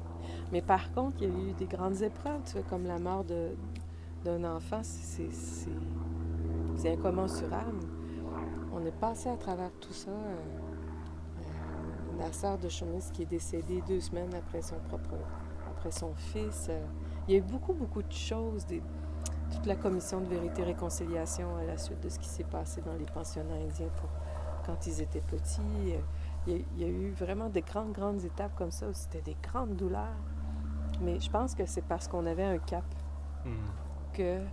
Mais par contre, il y a eu des grandes épreuves, tu sais, comme la mort d'un enfant, c'est incommensurable. On est passé à travers tout ça. La sœur de Chaumis qui est décédée 2 semaines après son fils. Il y a eu beaucoup, beaucoup de choses, toute la commission de vérité et réconciliation à la suite de ce qui s'est passé dans les pensionnats indiens quand ils étaient petits. Il y a eu vraiment des grandes, grandes étapes comme ça où c'était des grandes douleurs. Mais je pense que c'est parce qu'on avait un cap. Que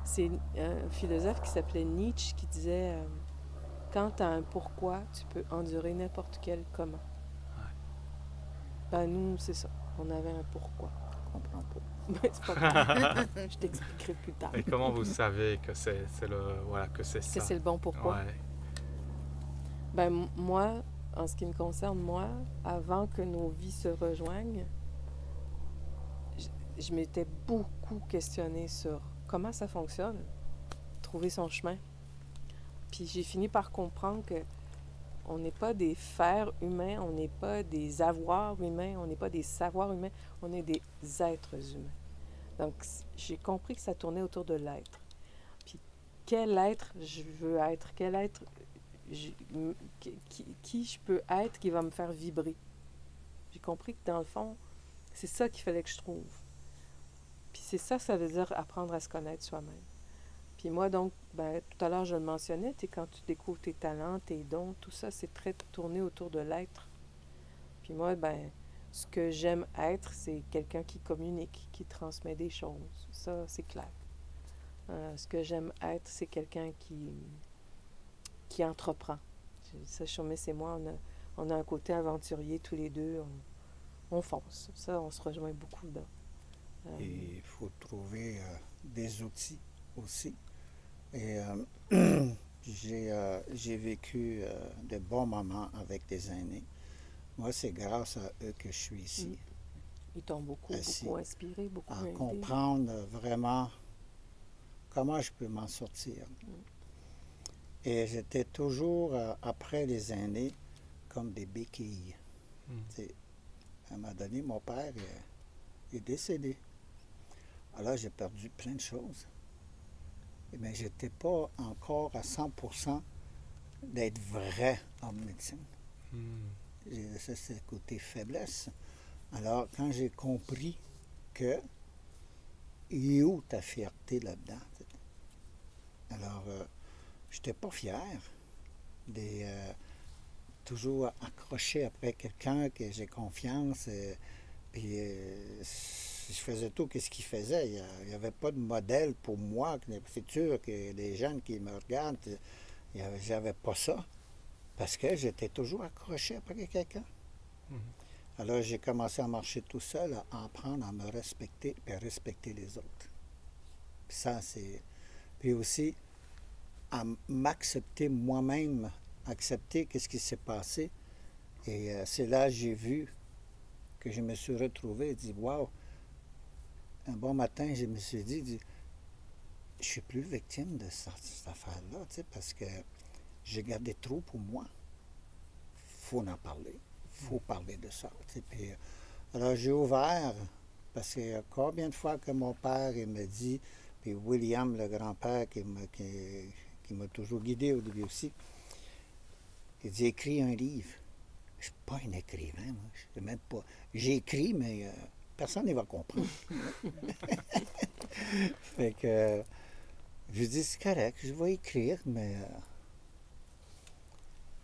c'est un philosophe qui s'appelait Nietzsche qui disait quand tu as un pourquoi, tu peux endurer n'importe quel comment. Ben nous, c'est ça. On avait un pourquoi. Je comprends pas. Mais c'est pas grave. Je t'expliquerai plus tard. Et comment vous savez que c'est ça? C'est le bon pourquoi? Ouais. Ben moi, en ce qui me concerne, moi, avant que nos vies se rejoignent, je m'étais beaucoup questionnée sur comment ça fonctionne, trouver son chemin. Puis j'ai fini par comprendre que on n'est pas des fers humains, on n'est pas des avoirs humains, on n'est pas des savoirs humains, on est des êtres humains. Donc j'ai compris que ça tournait autour de l'être. Puis quel être je veux être, quel être qui je peux être qui va me faire vibrer. J'ai compris que dans le fond, c'est ça qu'il fallait que je trouve. Puis c'est ça que ça veut dire apprendre à se connaître soi-même. Puis moi, donc, tout à l'heure, je le mentionnais, quand tu découvres tes talents, tes dons, tout ça, c'est très tourné autour de l'être. Puis moi, ce que j'aime être, c'est quelqu'un qui communique, qui transmet des choses. Ça, c'est clair. Ce que j'aime être, c'est quelqu'un qui entreprend. Ça, Chomé et moi, on a un côté aventurier tous les deux. On fonce. Ça, on se rejoint beaucoup dedans. Et il faut trouver des outils aussi. Et j'ai vécu de bons moments avec des aînés. Moi, c'est grâce à eux que je suis ici. Ils t'ont beaucoup inspiré, beaucoup à aidé. comprendre vraiment comment je peux m'en sortir. Et j'étais toujours, après les aînés, comme des béquilles. À un moment donné, mon père est décédé. Alors, j'ai perdu plein de choses. Mais je n'étais pas encore à 100% d'être vrai en médecine. Ça, c'est le côté faiblesse. Alors, quand j'ai compris que, il est où ta fierté là-dedans? Alors, je n'étais pas fier de toujours accrocher après quelqu'un que j'ai confiance. Puis, je faisais tout ce qu'il faisait. Il n'y avait pas de modèle pour moi. C'est sûr que les jeunes qui me regardent, j'avais pas ça. Parce que j'étais toujours accroché après quelqu'un. Alors, j'ai commencé à marcher tout seul, à apprendre à me respecter et à respecter les autres. Puis ça, c'est... Puis aussi, à m'accepter moi-même, accepter ce qui s'est passé. Et c'est là que j'ai vu que je me suis retrouvé et dit, wow! Un bon matin, je me suis dit je suis plus victime de cette affaire-là, parce que j'ai gardé trop pour moi. Il faut en parler. Il faut parler de ça. Puis, alors, j'ai ouvert, parce que combien de fois que mon père il me dit, puis William, le grand-père, qui m'a toujours guidé au début aussi, il dit, écris un livre. Je ne suis pas un écrivain, moi. Je sais même pas. J'écris, mais... personne ne va comprendre. Fait que je dis, c'est correct, je vais écrire, mais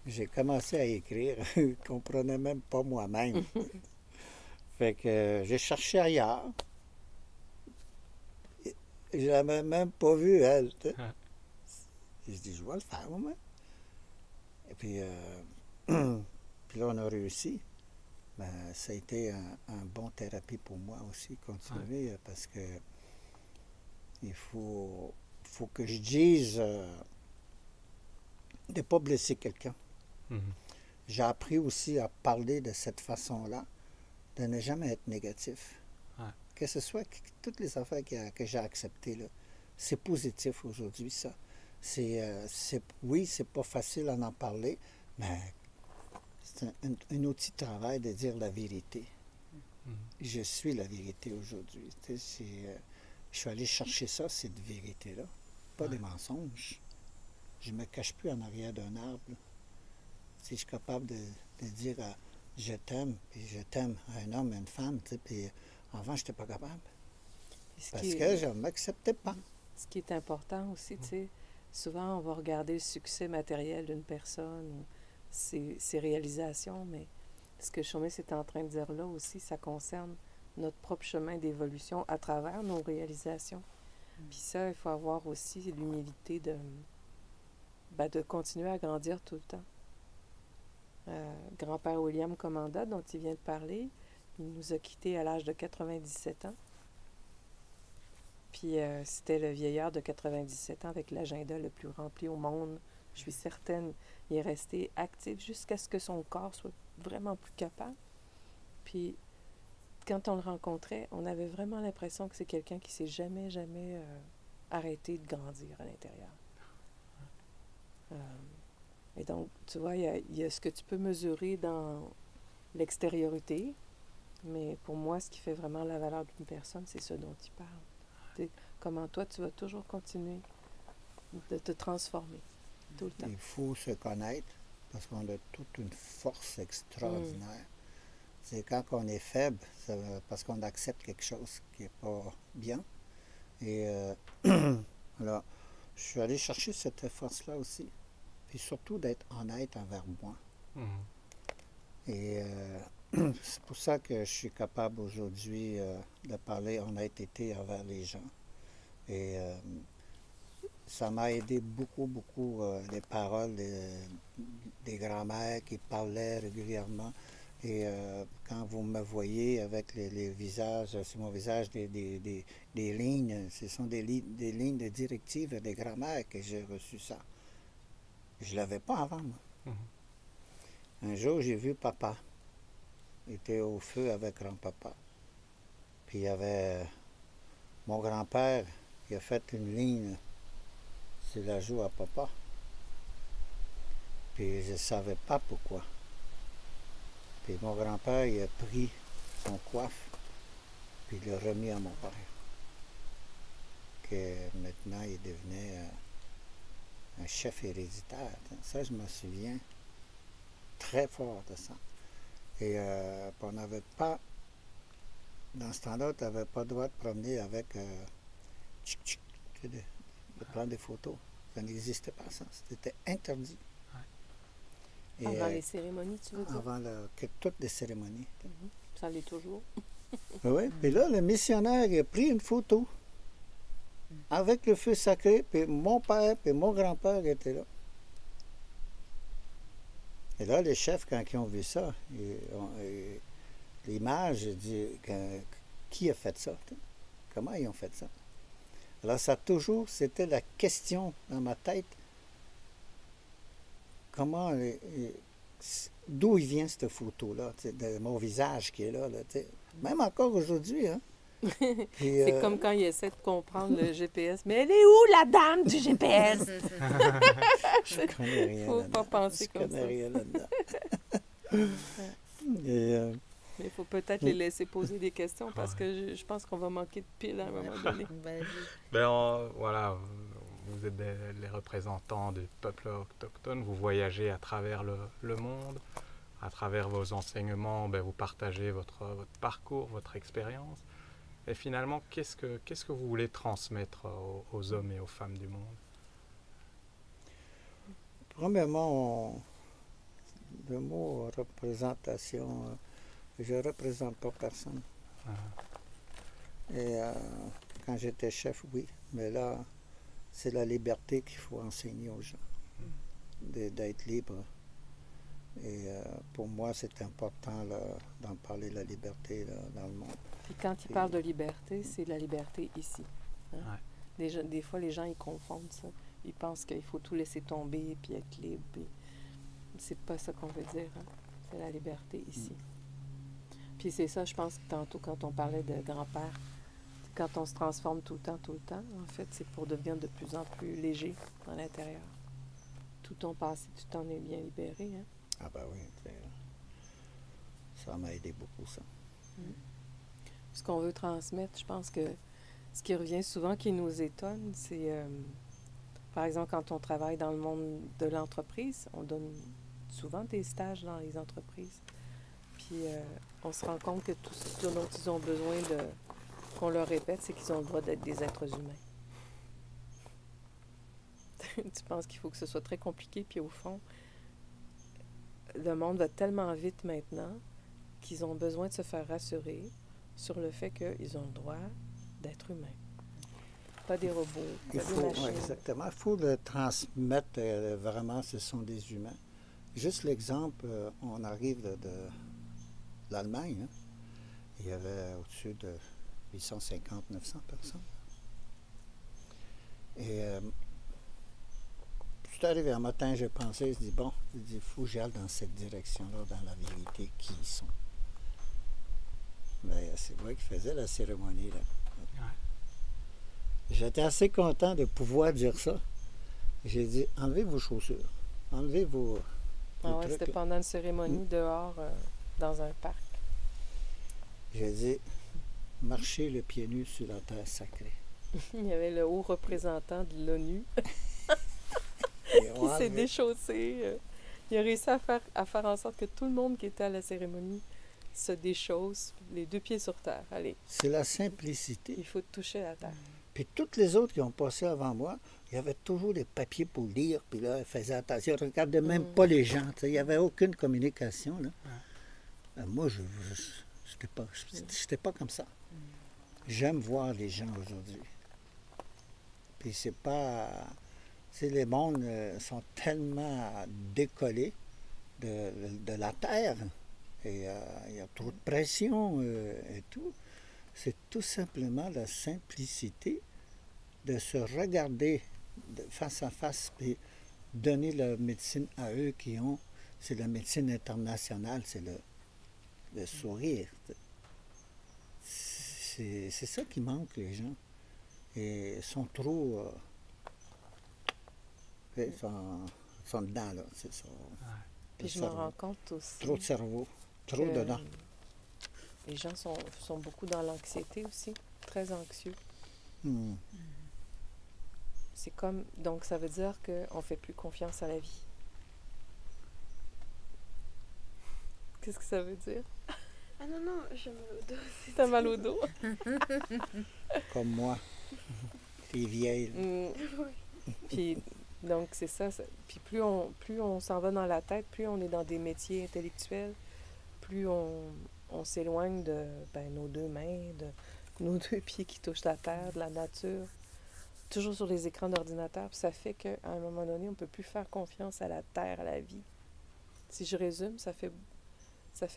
j'ai commencé à écrire, je ne comprenais même pas moi-même. Fait que j'ai cherché ailleurs. Je l'avais même pas vue, elle. Je dis, je vais le faire, moi. Et puis, puis là, on a réussi. Ça a été un bon thérapie pour moi aussi, continuer, parce que il faut que je dise de ne pas blesser quelqu'un. J'ai appris aussi à parler de cette façon-là, de ne jamais être négatif. Que ce soit toutes les affaires que j'ai acceptées, là, c'est positif aujourd'hui, ça. Oui, c'est pas facile à en parler, mais c'est un outil de travail de dire la vérité. Je suis la vérité aujourd'hui. Je suis allé chercher ça, cette vérité-là. Pas des mensonges. Je ne me cache plus en arrière d'un arbre. Si je suis capable de dire je t'aime, puis je t'aime à un homme et une femme, puis avant, je n'étais pas capable. Parce que je ne m'acceptais pas. Ce qui est important aussi, tu sais, souvent on va regarder le succès matériel d'une personne, ou ses réalisations, mais ce que Shomé est en train de dire là aussi, ça concerne notre propre chemin d'évolution à travers nos réalisations. Puis ça, il faut avoir aussi l'humilité de continuer à grandir tout le temps. Grand-père William Commanda, dont il vient de parler, il nous a quittés à l'âge de 97 ans. Puis c'était le vieillard de 97 ans avec l'agenda le plus rempli au monde. Je suis certaine, il est resté actif jusqu'à ce que son corps soit vraiment plus capable. Puis quand on le rencontrait, on avait vraiment l'impression que c'est quelqu'un qui s'est jamais arrêté de grandir à l'intérieur. Et donc, tu vois, il y a ce que tu peux mesurer dans l'extériorité, mais pour moi, ce qui fait vraiment la valeur d'une personne, c'est ce dont il parle. T'sais, comment toi, tu vas toujours continuer de te transformer tout le temps. Il faut se connaître parce qu'on a toute une force extraordinaire. C'est quand on est faible, c'est parce qu'on accepte quelque chose qui n'est pas bien. Et alors, je suis allé chercher cette force-là aussi. Puis surtout d'être honnête envers moi. Et c'est pour ça que je suis capable aujourd'hui de parler honnêteté envers les gens. Et ça m'a aidé beaucoup, les paroles des grands-mères qui parlaient régulièrement. Et quand vous me voyez avec les visages, sur mon visage, des lignes, ce sont des lignes de directives des grands-mères que j'ai reçu ça. Je ne l'avais pas avant, moi. Un jour, j'ai vu papa. Il était au feu avec grand-papa. Puis il y avait mon grand-père qui a fait une ligne sur la joue à papa. Puis je ne savais pas pourquoi. Puis mon grand-père, il a pris son coiffe, puis il l'a remis à mon père. Que maintenant, il devenait un chef héréditaire. Ça, je me souviens très fort de ça. Et on n'avait pas, dans ce temps-là, tu n'avais pas le droit de promener avec de prendre des photos. Ça n'existait pas, ça. C'était interdit. Et, avant les cérémonies, tu veux dire? Avant toutes les cérémonies. Ça l'est toujours. Oui, puis là, le missionnaire il a pris une photo avec le feu sacré, puis mon père et mon grand-père étaient là. Et là, les chefs, quand ils ont vu ça, l'image, ils disent, qui a fait ça? Comment ils ont fait ça? Alors, ça toujours, c'était la question dans ma tête. Comment, d'où il vient cette photo-là, de mon visage qui est là, même encore aujourd'hui, hein? C'est comme quand il essaie de comprendre le GPS. Mais elle est où, la dame du GPS? Je connais rien. Faut pas penser comme ça. Je connais rien là-dedans. Mais il faut peut-être les laisser poser des questions parce que je pense qu'on va manquer de piles à un moment donné. Voilà, vous êtes les représentants des peuples autochtones, vous voyagez à travers le monde, à travers vos enseignements, vous partagez votre parcours, votre expérience. Et finalement, qu'est-ce que vous voulez transmettre aux hommes et aux femmes du monde? Premièrement, le mot représentation, je ne représente pas personne. Et quand j'étais chef, oui, mais là, c'est la liberté qu'il faut enseigner aux gens, d'être libre. Et pour moi, c'est important d'en parler, la liberté là, dans le monde. Puis quand il parle de liberté, c'est la liberté ici. Hein? Ouais. Des fois, les gens, ils confondent ça. Ils pensent qu'il faut tout laisser tomber puis être libre. Puis c'est pas ça qu'on veut dire. Hein? C'est la liberté ici. Puis c'est ça, je pense que tantôt, quand on parlait de grand-père, quand on se transforme tout le temps, en fait, c'est pour devenir de plus en plus léger à l'intérieur. Tout ton passé, tu t'en es bien libéré. Hein? Ah ben oui, ça m'a aidé beaucoup, ça. Ce qu'on veut transmettre, je pense que ce qui revient souvent, qui nous étonne, c'est, par exemple, quand on travaille dans le monde de l'entreprise, on donne souvent des stages dans les entreprises. Puis on se rend compte que tout ce dont ils ont besoin qu'on leur répète, c'est qu'ils ont le droit d'être des êtres humains. Tu penses qu'il faut que ce soit très compliqué, puis au fond, le monde va tellement vite maintenant qu'ils ont besoin de se faire rassurer sur le fait qu'ils ont le droit d'être humains. Pas des robots, pas des machines. Exactement. Il faut le transmettre vraiment, ce sont des humains. Juste l'exemple, on arrive de l'Allemagne, hein. Il y avait au-dessus de 850, 900 personnes. Et je suis arrivé un matin, j'ai pensé, je dis bon, il faut que j'aille dans cette direction-là, dans la vérité, qui ils sont. Mais c'est moi qui faisais la cérémonie, là. J'étais assez content de pouvoir dire ça. J'ai dit, enlevez vos chaussures, enlevez vos ouais, c'était pendant une cérémonie dehors, dans un parc. J'ai dit, marchez le pied nu sur la terre sacrée. Il y avait le haut représentant de l'ONU qui s'est déchaussé. Il a réussi à faire en sorte que tout le monde qui était à la cérémonie se déchausse, les 2 pieds sur terre. Allez. C'est la simplicité. Il faut toucher la terre. Puis toutes les autres qui ont passé avant moi, il y avait toujours des papiers pour lire, puis là, ils faisaient attention, ils ne regardaient même pas les gens. Il n'y avait aucune communication, là. Moi, je n'étais pas comme ça. J'aime voir les gens aujourd'hui. Puis c'est pas... les mondes sont tellement décollés de la terre. Et il y a trop de pression et tout. C'est tout simplement la simplicité de se regarder face à face et donner la médecine à eux qui ont. C'est la médecine internationale, c'est le sourire. C'est ça qui manque, les gens. Et ils sont trop... ils sont dedans, là. C'est ça. Puis je me rends compte aussi... Trop de cerveau, trop dedans. Les gens sont beaucoup dans l'anxiété aussi, très anxieux. C'est comme... Donc, ça veut dire qu'on ne fait plus confiance à la vie. Qu'est-ce que ça veut dire? Ah non, j'ai mal au dos. T'as mal au dos? Comme moi. Les vieilles. Puis, donc, c'est ça. Puis plus on s'en va dans la tête, plus on est dans des métiers intellectuels, plus on s'éloigne de nos 2 mains, de nos 2 pieds qui touchent la terre, de la nature. Toujours sur les écrans d'ordinateur. Puis ça fait qu'à un moment donné, on ne peut plus faire confiance à la terre, à la vie. Si je résume, ça fait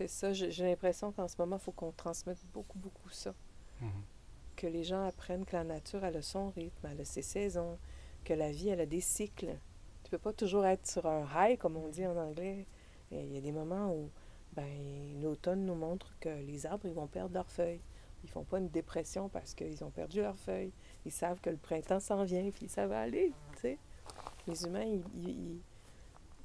ça. J'ai l'impression qu'en ce moment, il faut qu'on transmette beaucoup, beaucoup ça. Que les gens apprennent que la nature, elle a son rythme, elle a ses saisons, que la vie, elle a des cycles. Tu peux pas toujours être sur un high, comme on dit en anglais. Il y a des moments où l'automne nous montre que les arbres, ils vont perdre leurs feuilles. Ils font pas une dépression parce qu'ils ont perdu leurs feuilles. Ils savent que le printemps s'en vient, puis ça va aller, tu sais. Les humains, ils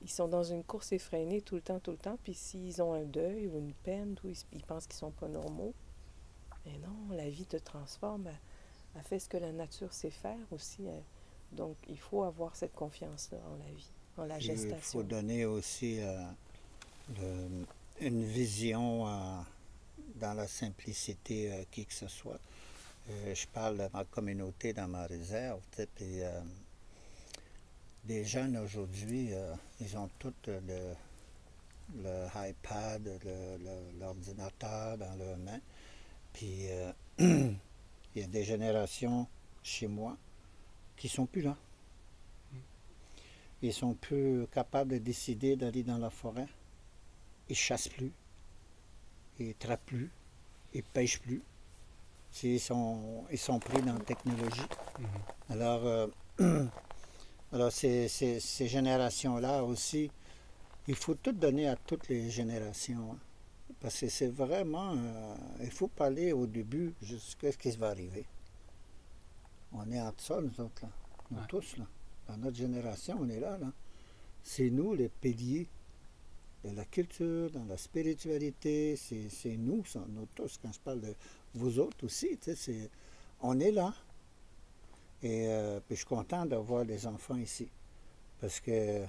sont dans une course effrénée tout le temps, puis s'ils ont un deuil ou une peine, ils pensent qu'ils sont pas normaux. Mais non, la vie te transforme, elle fait ce que la nature sait faire aussi. Donc, il faut avoir cette confiance-là en la vie, en la gestation. Il faut donner aussi une vision dans la simplicité, qui que ce soit. Je parle de ma communauté dans ma réserve, puis les jeunes aujourd'hui, ils ont tous le iPad, l'ordinateur dans leurs mains. Puis il y a des générations chez moi qui ne sont plus là. Ils ne sont plus capables de décider d'aller dans la forêt. Ils ne chassent plus. Ils ne trappent plus. Ils ne pêchent plus. Ils sont pris dans la technologie. Alors ces générations-là aussi, il faut tout donner à toutes les générations. Hein. Parce que c'est vraiment... il faut parler au début jusqu'à ce qui va arriver. On est entre ça, nous autres, là. Nous tous, là. Dans notre génération, on est là. C'est nous, les piliers de la culture, dans la spiritualité. C'est nous, ça, nous tous. Quand je parle de vous autres aussi, on est là. Et puis je suis content d'avoir des enfants ici. Parce que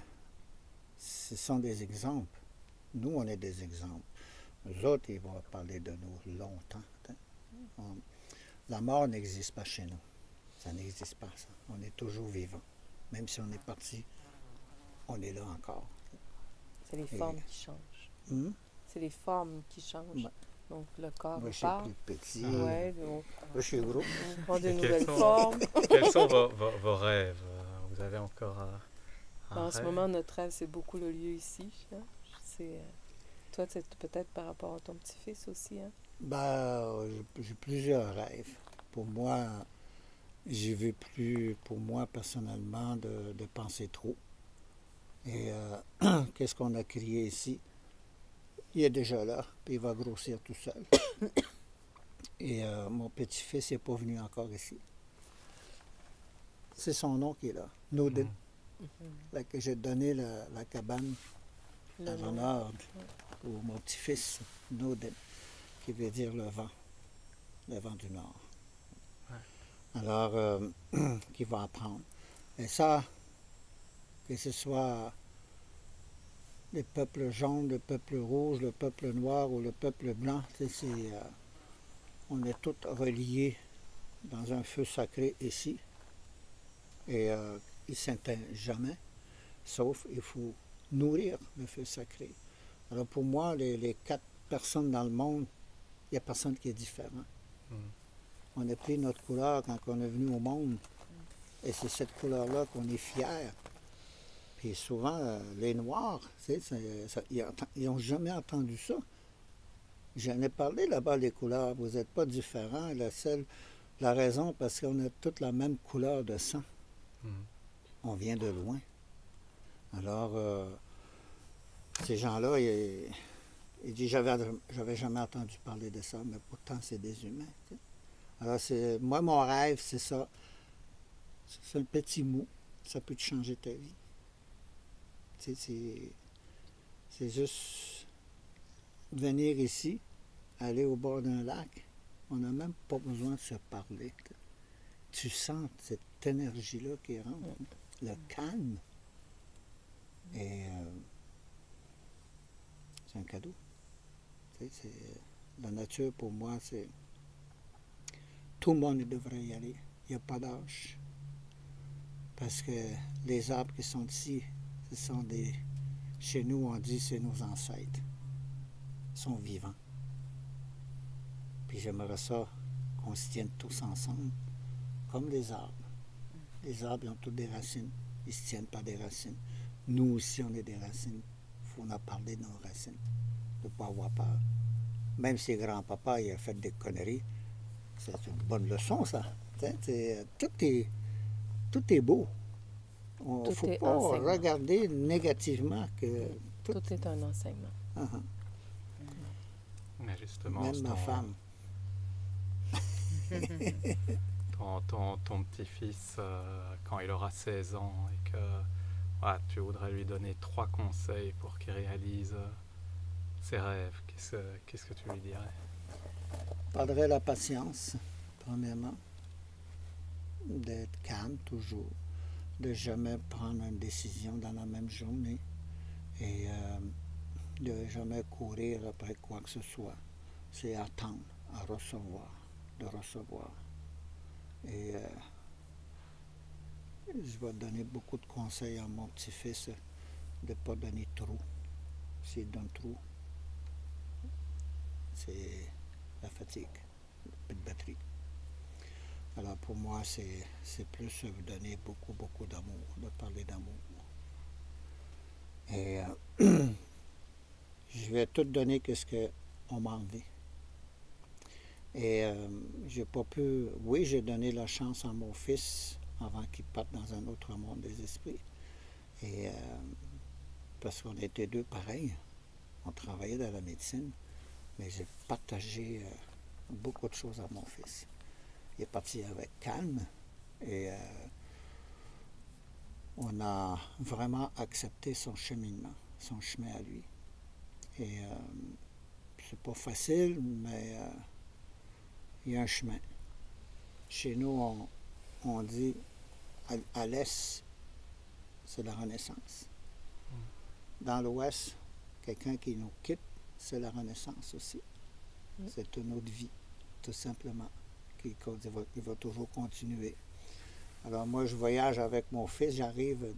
ce sont des exemples. Nous, on est des exemples. Les autres, ils vont parler de nous longtemps. La mort n'existe pas chez nous. Ça n'existe pas, ça. On est toujours vivant. Même si on est parti, on est là encore. C'est les formes qui changent. Hum? C'est les formes qui changent. Ouais. Donc, le corps Moi, je part. suis plus petit. Ouais, Moi, je suis gros. on prend de Et nouvelles formes. quels sont vos rêves? Vous avez encore un En ce rêve? moment, notre rêve, c'est beaucoup le lieu ici. Hein. Toi, c'est peut-être par rapport à ton petit-fils aussi. Hein? Ben, j'ai plusieurs rêves. Pour moi, j'ai vu plus, pour moi, personnellement, de penser trop. Et qu'est-ce qu'on a créé ici? Il est déjà là, puis il va grossir tout seul. Et mon petit-fils n'est pas venu encore ici. C'est son nom qui est là, Nodin. Là que j'ai donné la cabane Le en nom. honneur pour mon petit-fils, Nodin, qui veut dire le vent du nord. Alors, qui va apprendre. Et ça, que ce soit le peuple jaune, le peuple rouge, le peuple noir ou le peuple blanc, on est tous reliés dans un feu sacré ici. Et il ne s'éteint jamais, sauf il faut nourrir le feu sacré. Alors pour moi, les 4 personnes dans le monde, il n'y a personne qui est différent. On a pris notre couleur quand on est venu au monde, et c'est cette couleur-là qu'on est fier. Puis souvent, les Noirs, ils n'ont jamais entendu ça. J'en ai parlé là-bas, les couleurs. Vous n'êtes pas différents. La raison, parce qu'on a toute la même couleur de sang. On vient de loin. Alors, ces gens-là, ils disent, j'avais jamais entendu parler de ça, mais pourtant, c'est des humains. Tu sais. Alors, moi, mon rêve, c'est ça. C'est un petit mot. Ça peut te changer ta vie. Tu sais, c'est juste venir ici, aller au bord d'un lac. On n'a même pas besoin de se parler. Tu sens cette énergie-là qui rentre, le calme. Et c'est un cadeau. Tu sais, la nature, pour moi, c'est... Tout le monde devrait y aller. Il n'y a pas d'âge. Parce que les arbres qui sont ici, ce sont des... Chez nous, on dit c'est nos ancêtres. Ils sont vivants. Puis j'aimerais ça qu'on se tienne tous ensemble, comme les arbres. Les arbres, ils ont tous des racines. Ils ne se tiennent pas des racines. Nous aussi, on a des racines. Il faut en parler de nos racines. De ne pas avoir peur. Même si grand-papa il a fait des conneries, c'est une bonne leçon, ça. Tout est beau. Il ne faut pas regarder négativement que... Tout est un enseignement. Mais justement, même ma femme. Ton petit-fils, quand il aura 16 ans et que tu voudrais lui donner 3 conseils pour qu'il réalise ses rêves, qu'est-ce que tu lui dirais? Je parlerai de la patience, premièrement. D'être calme toujours. De ne jamais prendre une décision dans la même journée. Et de ne jamais courir après quoi que ce soit. C'est attendre, à recevoir, de recevoir. Et je vais donner beaucoup de conseils à mon petit-fils de ne pas donner trop. S'il donne trop, c'est la fatigue, plus de batterie. Alors pour moi, c'est plus donner beaucoup, beaucoup d'amour, de parler d'amour. Et je vais tout donner ce qu'on m'a enlevé. Et j'ai pas pu... Oui, j'ai donné la chance à mon fils avant qu'il parte dans un autre monde des esprits. Et parce qu'on était deux pareils. On travaillait dans la médecine, mais j'ai partagé beaucoup de choses à mon fils. Il est parti avec calme et on a vraiment accepté son cheminement, son chemin à lui. Et c'est pas facile, mais il y a un chemin. Chez nous, on dit à l'est, c'est la renaissance. Dans l'ouest, quelqu'un qui nous quitte, c'est la renaissance aussi. C'est une autre vie, tout simplement, il va toujours continuer. Alors moi, je voyage avec mon fils, j'arrive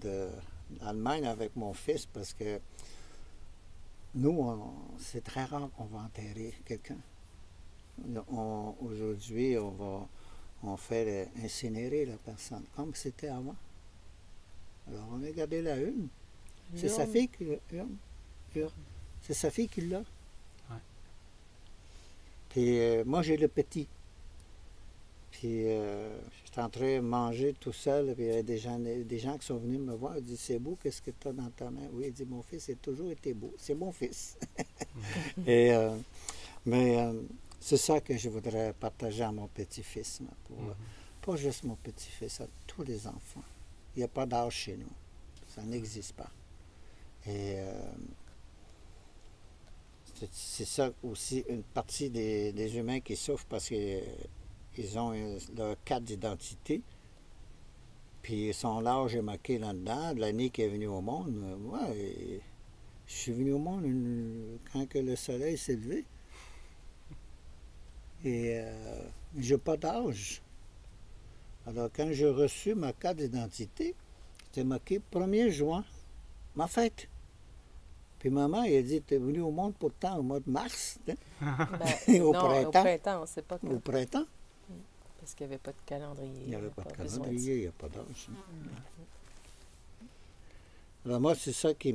d'Allemagne avec mon fils parce que nous, c'est très rare qu'on va enterrer quelqu'un. Aujourd'hui, on fait incinérer la personne, comme c'était avant. Alors on a gardé la urne. C'est sa fille qui l'a. C'est sa fille qui l'a. Ouais. Puis moi, j'ai le petit. Puis j'étais en train de manger tout seul, puis il y a des gens qui sont venus me voir, ils disent, c'est beau, qu'est-ce que tu as dans ta main? Oui, il dit, mon fils a toujours été beau. C'est mon fils. Mais c'est ça que je voudrais partager à mon petit-fils, pas juste mon petit-fils, à tous les enfants. Il n'y a pas d'âge chez nous. Ça n'existe pas. Et c'est ça aussi, une partie des humains qui souffrent parce qu'ils ont leur carte d'identité, puis son âge est marqué là-dedans, l'année qu'il est venu au monde. Moi, je suis venu au monde quand que le soleil s'est levé. Et je n'ai pas d'âge. Alors, quand j'ai reçu ma carte d'identité, c'était marqué 1er juin, ma fête. Puis maman, elle a dit, tu es venu au monde pourtant au mois de mars. Ben, au non, printemps. Au printemps, on ne sait pas quand. Au printemps. Parce qu'il n'y avait pas de calendrier. Il n'y avait pas de besoin de calendrier, il n'y a pas d'âge. Alors moi, c'est ça que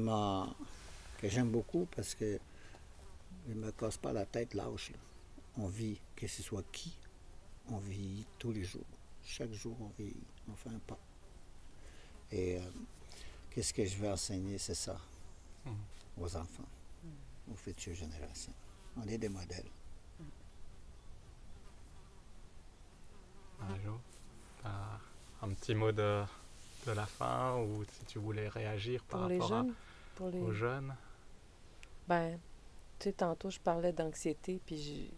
j'aime beaucoup parce que il ne me casse pas la tête l'âge. On vit, que ce soit qui, on vit tous les jours. Chaque jour, on vit, on fait un pas. Et qu'est-ce que je veux enseigner, c'est ça, aux enfants, aux futures générations. On est des modèles. Jo, t'as un petit mot de la fin, ou si tu voulais réagir par Pour les rapport jeunes, aux jeunes? Ben, tu sais, tantôt, je parlais d'anxiété, puis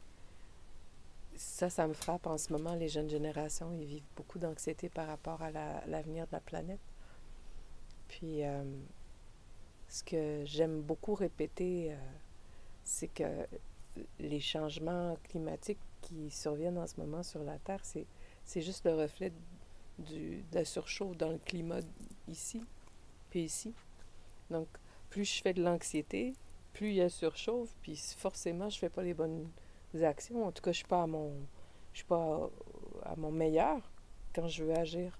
ça me frappe en ce moment. Les jeunes générations, ils vivent beaucoup d'anxiété par rapport à l'avenir de la planète. Puis, ce que j'aime beaucoup répéter, c'est que les changements climatiques qui surviennent en ce moment sur la Terre, c'est juste le reflet de la surchauffe dans le climat ici, puis ici. Donc, plus je fais de l'anxiété, plus il y a surchauffe, puis forcément, je ne fais pas les bonnes actions. En tout cas, je ne suis pas à mon meilleur quand je veux agir.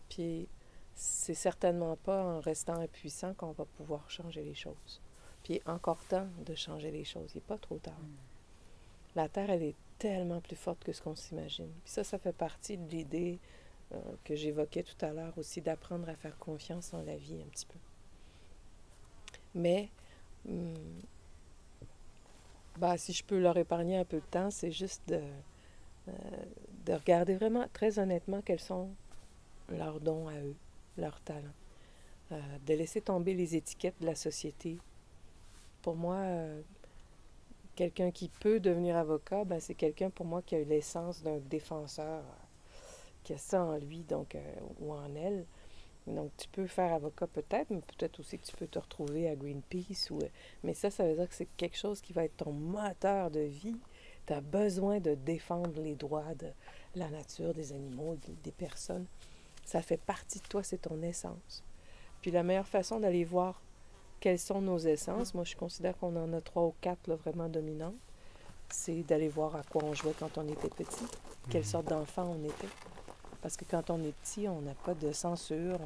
Puis, c'est certainement pas en restant impuissant qu'on va pouvoir changer les choses. Puis, encore temps de changer les choses. Il n'est pas trop tard. La Terre, elle est tellement plus forte que ce qu'on s'imagine. Puis ça fait partie de l'idée que j'évoquais tout à l'heure aussi, d'apprendre à faire confiance en la vie un petit peu. Mais, si je peux leur épargner un peu de temps, c'est juste de regarder vraiment, très honnêtement, quels sont leurs dons à eux, leurs talents. De laisser tomber les étiquettes de la société. Pour moi, quelqu'un qui peut devenir avocat, c'est quelqu'un pour moi qui a eu l'essence d'un défenseur, qui a ça en lui donc ou en elle. Donc tu peux faire avocat peut-être, mais peut-être aussi que tu peux te retrouver à Greenpeace. Mais ça veut dire que c'est quelque chose qui va être ton moteur de vie. Tu as besoin de défendre les droits de la nature, des animaux, des personnes. Ça fait partie de toi, c'est ton essence. Puis la meilleure façon d'aller voir quelles sont nos essences, moi je considère qu'on en a 3 ou 4 là, vraiment dominantes, c'est d'aller voir à quoi on jouait quand on était petit, quelle sorte d'enfant on était. Parce que quand on est petit, on n'a pas de censure,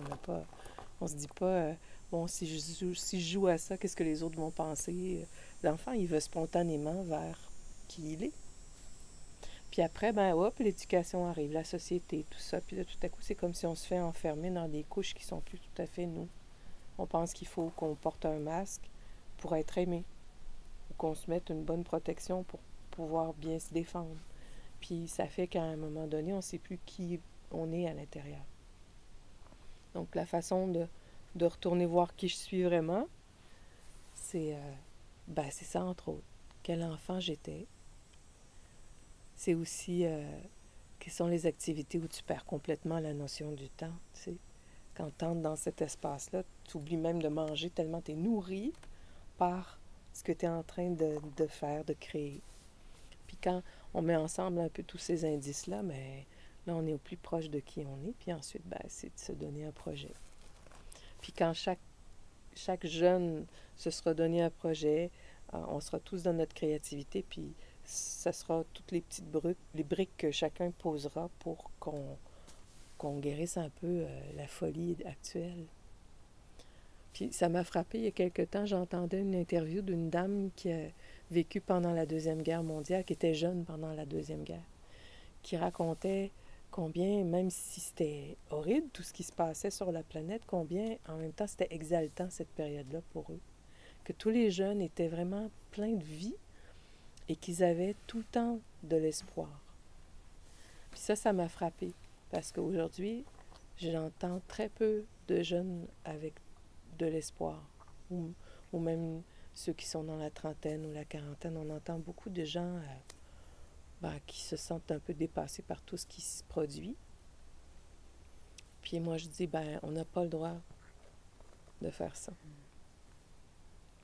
on se dit pas, si je joue à ça, qu'est-ce que les autres vont penser? L'enfant, il va spontanément vers qui il est. Puis après, l'éducation arrive, la société, tout ça. Puis là, tout à coup, c'est comme si on se fait enfermer dans des couches qui sont plus tout à fait nous. On pense qu'il faut qu'on porte un masque pour être aimé, ou qu'on se mette une bonne protection pour pouvoir bien se défendre. Puis ça fait qu'à un moment donné, on ne sait plus qui on est à l'intérieur. Donc la façon de retourner voir qui je suis vraiment, c'est ça entre autres. Quel enfant j'étais. C'est aussi quelles sont les activités où tu perds complètement la notion du temps, tu sais. Quand tu entres dans cet espace-là, tu oublies même de manger tellement tu es nourri par ce que tu es en train de faire, de créer. Puis Puis quand on met ensemble un peu tous ces indices-là, mais là, on est au plus proche de qui on est. Puis ensuite, ben, c'est de se donner un projet. Puis quand chaque jeune se sera donné un projet, on sera tous dans notre créativité, puis ça sera toutes les petites briques que chacun posera pour qu'on guérisse un peu la folie actuelle. Puis ça m'a frappé, il y a quelque temps, j'entendais une interview d'une dame qui a vécu pendant la Deuxième Guerre mondiale, qui était jeune pendant la Deuxième Guerre, qui racontait combien, même si c'était horrible, tout ce qui se passait sur la planète, combien, en même temps, c'était exaltant, cette période-là, pour eux. Que tous les jeunes étaient vraiment pleins de vie et qu'ils avaient tout le temps de l'espoir. Puis ça m'a frappé, parce qu'aujourd'hui, j'entends très peu de jeunes avec de l'espoir, ou même ceux qui sont dans la trentaine ou la quarantaine. On entend beaucoup de gens qui se sentent un peu dépassés par tout ce qui se produit. Puis moi, je dis, on n'a pas le droit de faire ça.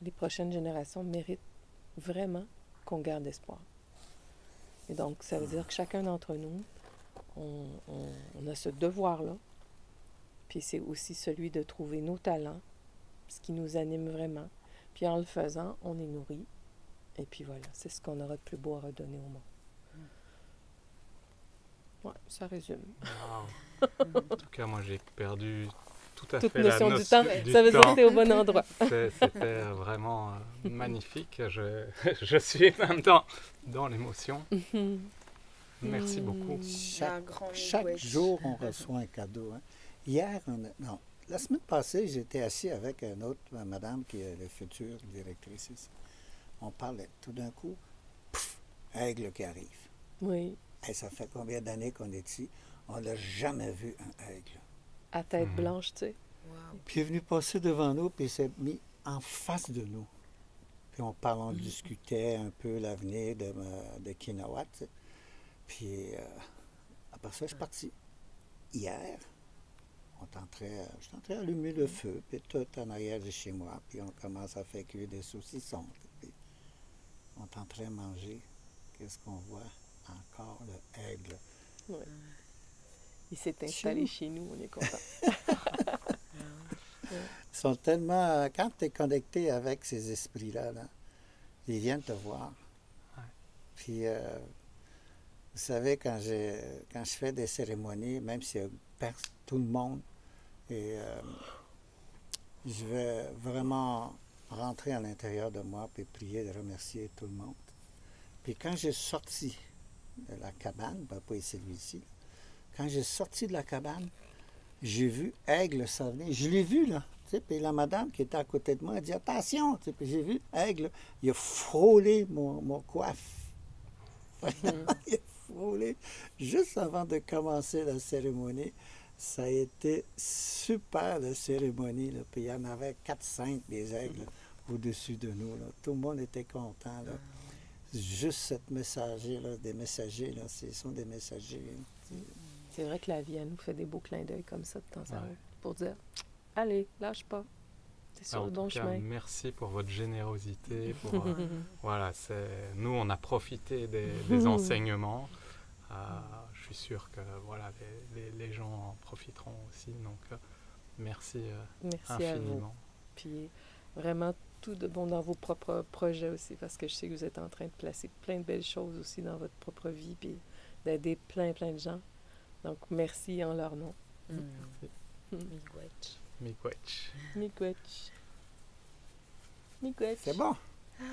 Les prochaines générations méritent vraiment qu'on garde espoir. Et donc, ça veut dire que chacun d'entre nous, on a ce devoir-là. Puis c'est aussi celui de trouver nos talents, ce qui nous anime vraiment. Puis en le faisant, on est nourri. Et puis voilà, c'est ce qu'on aura de plus beau à redonner au monde. Ouais, ça résume. Wow. En tout cas, moi, j'ai perdu tout à Toute fait notion la du temps. notion du Ça veut dire temps. que t'es au bon endroit. C'était vraiment magnifique. Je suis même dans l'émotion. Merci beaucoup. Chaque jour, on reçoit un cadeau. Hein. Hier, la semaine passée, j'étais assis avec une autre madame qui est la future directrice ici. On parlait tout d'un coup, pouf, aigle qui arrive. Oui. Et ça fait combien d'années qu'on est ici? On n'a jamais vu un aigle. À tête blanche, tu sais. Wow. Puis il est venu passer devant nous, puis il s'est mis en face de nous. Puis on discutait un peu l'avenir de Kinawa. Tu sais. Puis après ça, je suis parti. Hier, j'étais en train d'allumer le feu, puis tout en arrière de chez moi, puis on commence à faire cuire des saucissons. Puis on est en train de manger. Qu'est-ce qu'on voit? Encore le aigle. Oui. Il s'est installé chez nous, on est content. Ils sont tellement... Quand tu es connecté avec ces esprits-là, là, ils viennent te voir. Ouais. Puis, vous savez, quand je fais des cérémonies, même s'il y a tout le monde, et je vais vraiment rentrer à l'intérieur de moi puis prier de remercier tout le monde. Puis quand j'ai sorti de la cabane, pas celui-ci, quand j'ai sorti de la cabane, j'ai vu Aigle s'en venir. Je l'ai vu, là. Puis la madame qui était à côté de moi, elle dit « Attention! » Puis j'ai vu Aigle, il a frôlé mon coiffe. Il a frôlé juste avant de commencer la cérémonie. Ça a été super, la cérémonie. Là. Puis il y en avait 4-5 des aigles au-dessus de nous. Là. Tout le monde était content. Là. Juste cette messager-là, des messagers, là, ce sont des messagers. C'est vrai que la vie, elle nous fait des beaux clins d'œil comme ça de temps à autre pour dire « Allez, lâche pas, t'es sur le bon chemin. » Merci pour votre générosité. Pour, voilà, nous, on a profité des enseignements. Je suis sûr que voilà, les gens en profiteront aussi. Donc, merci infiniment. À vous. Puis vraiment, tout de bon dans vos propres projets aussi, parce que je sais que vous êtes en train de placer plein de belles choses aussi dans votre propre vie, puis d'aider plein de gens. Donc, merci en leur nom. Miigwech. Miigwech. Miigwech. Miigwech. C'est bon. Ah.